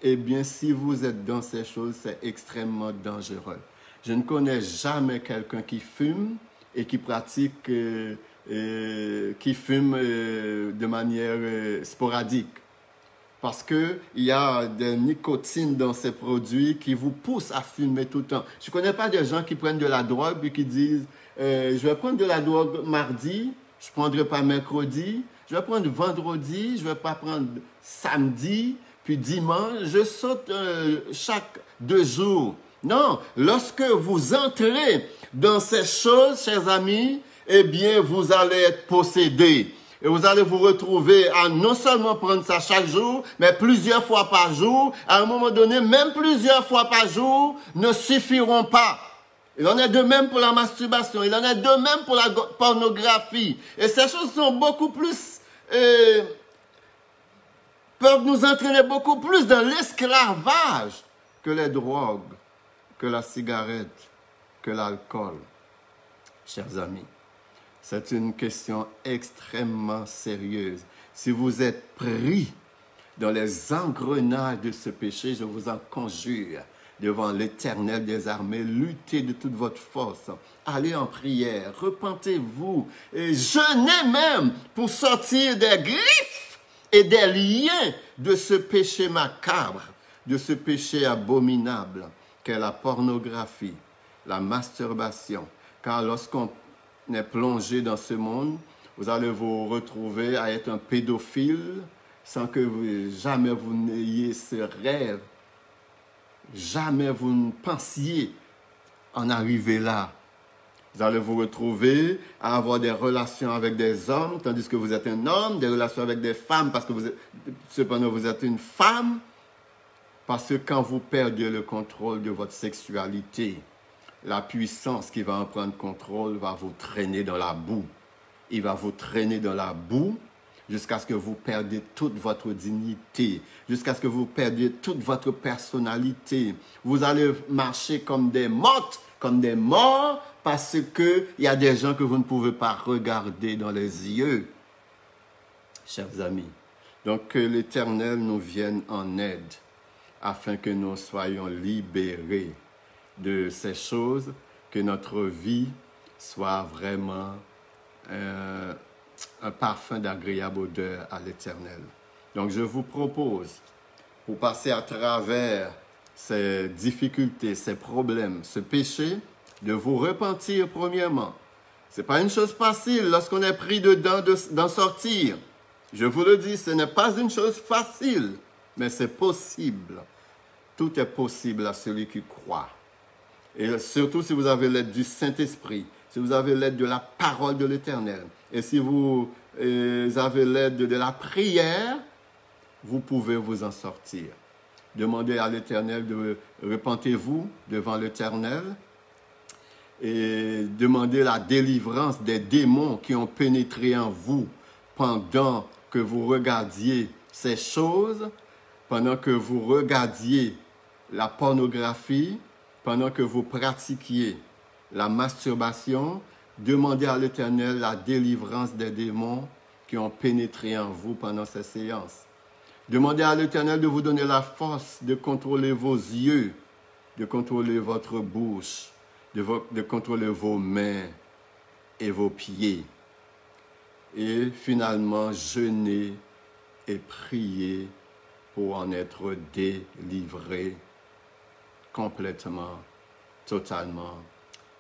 eh bien, si vous êtes dans ces choses, c'est extrêmement dangereux. Je ne connais jamais quelqu'un qui fume et qui pratique, de manière sporadique. Parce qu'il y a des nicotines dans ces produits qui vous poussent à fumer tout le temps. Je ne connais pas des gens qui prennent de la drogue et qui disent je vais prendre de la drogue mardi, je ne prendrai pas mercredi, je vais prendre vendredi, je ne vais pas prendre samedi, puis dimanche, je saute chaque 2 jours. Non, lorsque vous entrez dans ces choses, chers amis, eh bien, vous allez être possédés. Et vous allez vous retrouver à non seulement prendre ça chaque jour, mais plusieurs fois par jour. À un moment donné, même plusieurs fois par jour ne suffiront pas. Il en est de même pour la masturbation. Il en est de même pour la pornographie. Et ces choses sont beaucoup plus... peuvent nous entraîner beaucoup plus dans l'esclavage que les drogues, que la cigarette, que l'alcool. Chers amis, c'est une question extrêmement sérieuse. Si vous êtes pris dans les engrenages de ce péché, je vous en conjure, devant l'Éternel des armées, luttez de toute votre force. Allez en prière, repentez-vous, et jeûnez même pour sortir des griffes et des liens de ce péché macabre, de ce péché abominable qu'est la pornographie, la masturbation. Car lorsqu'on est plongé dans ce monde, vous allez vous retrouver à être un pédophile sans que jamais vous n'ayez ce rêve, jamais vous ne pensiez en arriver là. Vous allez vous retrouver à avoir des relations avec des hommes, tandis que vous êtes un homme, des relations avec des femmes, parce que cependant vous êtes une femme, parce que quand vous perdez le contrôle de votre sexualité, la puissance qui va en prendre contrôle va vous traîner dans la boue. Il va vous traîner dans la boue jusqu'à ce que vous perdiez toute votre dignité, jusqu'à ce que vous perdiez toute votre personnalité. Vous allez marcher comme des mortes, comme des morts, parce qu'il y a des gens que vous ne pouvez pas regarder dans les yeux. Chers amis, donc que l'Éternel nous vienne en aide afin que nous soyons libérés de ces choses, que notre vie soit vraiment un parfum d'agréable odeur à l'Éternel. Donc je vous propose, pour passer à travers ces difficultés, ces problèmes, ce péché, de vous repentir premièrement. Ce n'est pas une chose facile lorsqu'on est pris dedans d'en sortir. Je vous le dis, ce n'est pas une chose facile, mais c'est possible. Tout est possible à celui qui croit. Et surtout si vous avez l'aide du Saint-Esprit, si vous avez l'aide de la parole de l'Éternel, et si vous avez l'aide de la prière, vous pouvez vous en sortir. Demandez à l'Éternel de repentez-vous devant l'Éternel et demandez la délivrance des démons qui ont pénétré en vous pendant que vous regardiez ces choses, pendant que vous regardiez la pornographie, pendant que vous pratiquiez la masturbation. Demandez à l'Éternel la délivrance des démons qui ont pénétré en vous pendant ces séances. Demandez à l'Éternel de vous donner la force de contrôler vos yeux, de contrôler votre bouche, de contrôler vos mains et vos pieds. Et finalement, jeûner et prier pour en être délivré complètement, totalement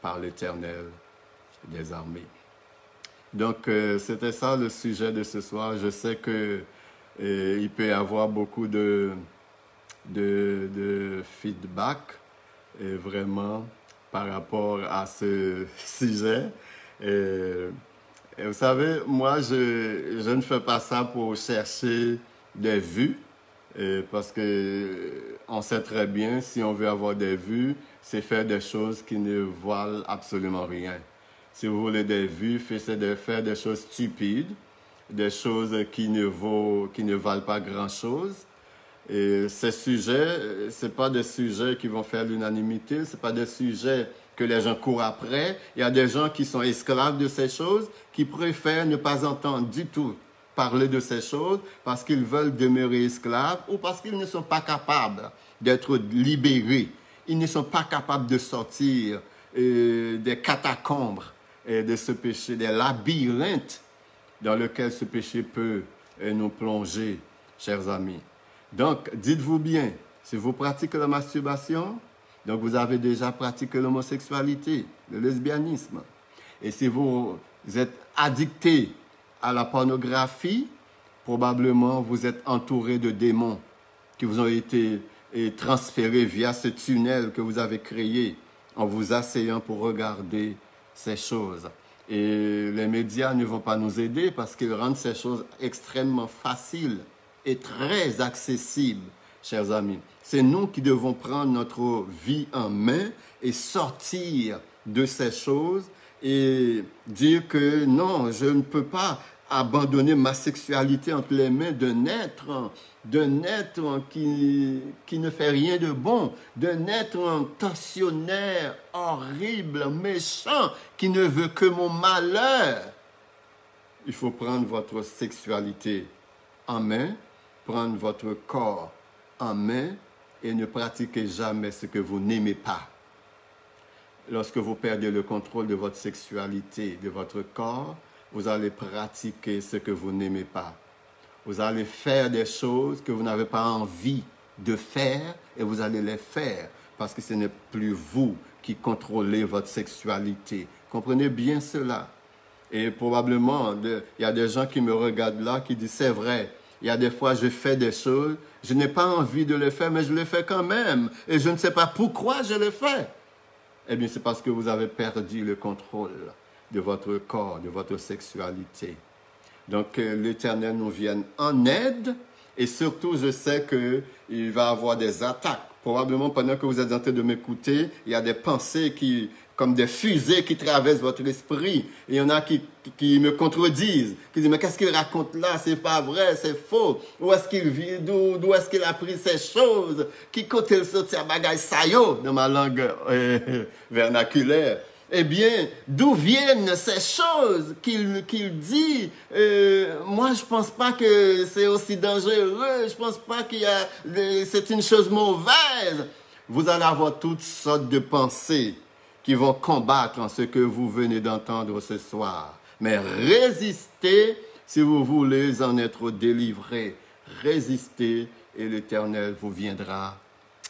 par l'Éternel des armées. Donc, c'était ça le sujet de ce soir. Je sais que Et il peut y avoir beaucoup de feedback vraiment par rapport à ce sujet. Et vous savez, moi, je ne fais pas ça pour chercher des vues, parce que on sait très bien, si on veut avoir des vues, c'est faire des choses qui ne valent absolument rien. Si vous voulez des vues, c'est de faire des choses stupides, des choses qui ne valent pas grand-chose. Et ces sujets, ce pas des sujets qui vont faire l'unanimité, ce pas des sujets que les gens courent après. Il y a des gens qui sont esclaves de ces choses, qui préfèrent ne pas entendre du tout parler de ces choses parce qu'ils veulent demeurer esclaves ou parce qu'ils ne sont pas capables d'être libérés. Ils ne sont pas capables de sortir des catacombes de ce péché, des labyrinthes dans lesquels ce péché peut nous plonger, chers amis. Donc, dites-vous bien, si vous pratiquez la masturbation, donc vous avez déjà pratiqué l'homosexualité, le lesbianisme. Et si vous êtes addicté à la pornographie, probablement vous êtes entouré de démons qui vous ont été transférés via ce tunnel que vous avez créé en vous asseyant pour regarder ces choses. Et les médias ne vont pas nous aider parce qu'ils rendent ces choses extrêmement faciles et très accessibles, chers amis. C'est nous qui devons prendre notre vie en main et sortir de ces choses et dire que non, je ne peux pas abandonner ma sexualité entre les mains d'un être qui ne fait rien de bon, d'un être tortionnaire, horrible, méchant, qui ne veut que mon malheur. Il faut prendre votre sexualité en main, prendre votre corps en main et ne pratiquez jamais ce que vous n'aimez pas. Lorsque vous perdez le contrôle de votre sexualité, de votre corps, vous allez pratiquer ce que vous n'aimez pas. Vous allez faire des choses que vous n'avez pas envie de faire et vous allez les faire parce que ce n'est plus vous qui contrôlez votre sexualité. Comprenez bien cela. Et probablement, il y a des gens qui me regardent là qui disent, c'est vrai, il y a des fois je fais des choses, je n'ai pas envie de les faire, mais je les fais quand même. Et je ne sais pas pourquoi je les fais. Eh bien, c'est parce que vous avez perdu le contrôle de votre corps, de votre sexualité. Donc, l'Éternel nous vienne en aide et surtout, je sais qu'il va y avoir des attaques. Probablement, pendant que vous êtes en train de m'écouter, il y a des pensées comme des fusées qui traversent votre esprit. Et il y en a qui me contredisent, qui disent, mais qu'est-ce qu'il raconte là? C'est pas vrai, c'est faux. Où est-ce qu'il vit? D'où est-ce qu'il a pris ces choses? Qui côté le sorti à bagaille sayo, dans ma langue vernaculaire? Eh bien, d'où viennent ces choses qu'il dit? Moi, je pense pas que c'est aussi dangereux. Je pense pas c'est une chose mauvaise. Vous allez avoir toutes sortes de pensées qui vont combattre ce que vous venez d'entendre ce soir. Mais résistez si vous voulez en être délivré. Résistez et l'Éternel vous viendra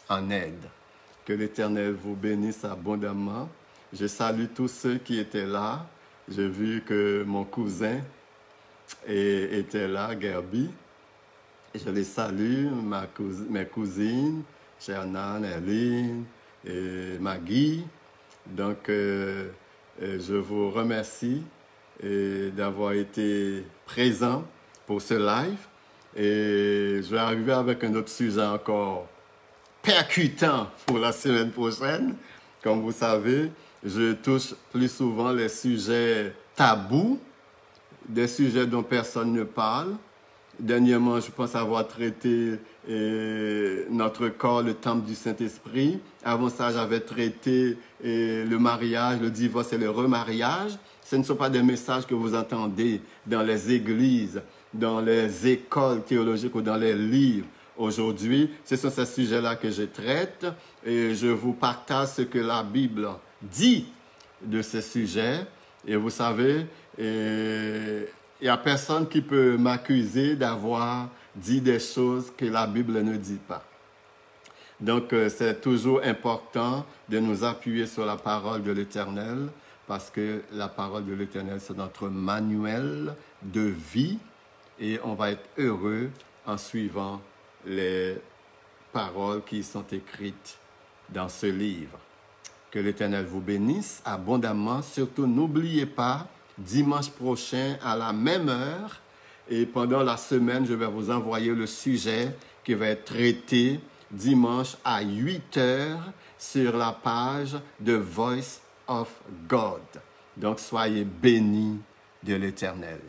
en aide. Que l'Éternel vous bénisse abondamment. Je salue tous ceux qui étaient là. J'ai vu que mon cousin était là, Gerby. Je les salue, mes cousines, Shernan, Eline et Maggie. Donc, je vous remercie d'avoir été présent pour ce live. Et je vais arriver avec un autre sujet encore percutant pour la semaine prochaine. Comme vous savez, je touche plus souvent les sujets tabous, des sujets dont personne ne parle. Dernièrement, je pense avoir traité notre corps, le temple du Saint-Esprit. Avant ça, j'avais traité le mariage, le divorce et le remariage. Ce ne sont pas des messages que vous entendez dans les églises, dans les écoles théologiques ou dans les livres. Aujourd'hui, ce sont ces sujets-là que je traite et je vous partage ce que la Bible dit de ces sujets. Et vous savez, il n'y a personne qui peut m'accuser d'avoir dit des choses que la Bible ne dit pas. Donc, c'est toujours important de nous appuyer sur la parole de l'Éternel parce que la parole de l'Éternel, c'est notre manuel de vie et on va être heureux en suivant les paroles qui sont écrites dans ce livre. Que l'Éternel vous bénisse abondamment. Surtout, n'oubliez pas, dimanche prochain à la même heure, et pendant la semaine, je vais vous envoyer le sujet qui va être traité dimanche à 8 heures sur la page de Voice of God. Donc, soyez bénis de l'Éternel.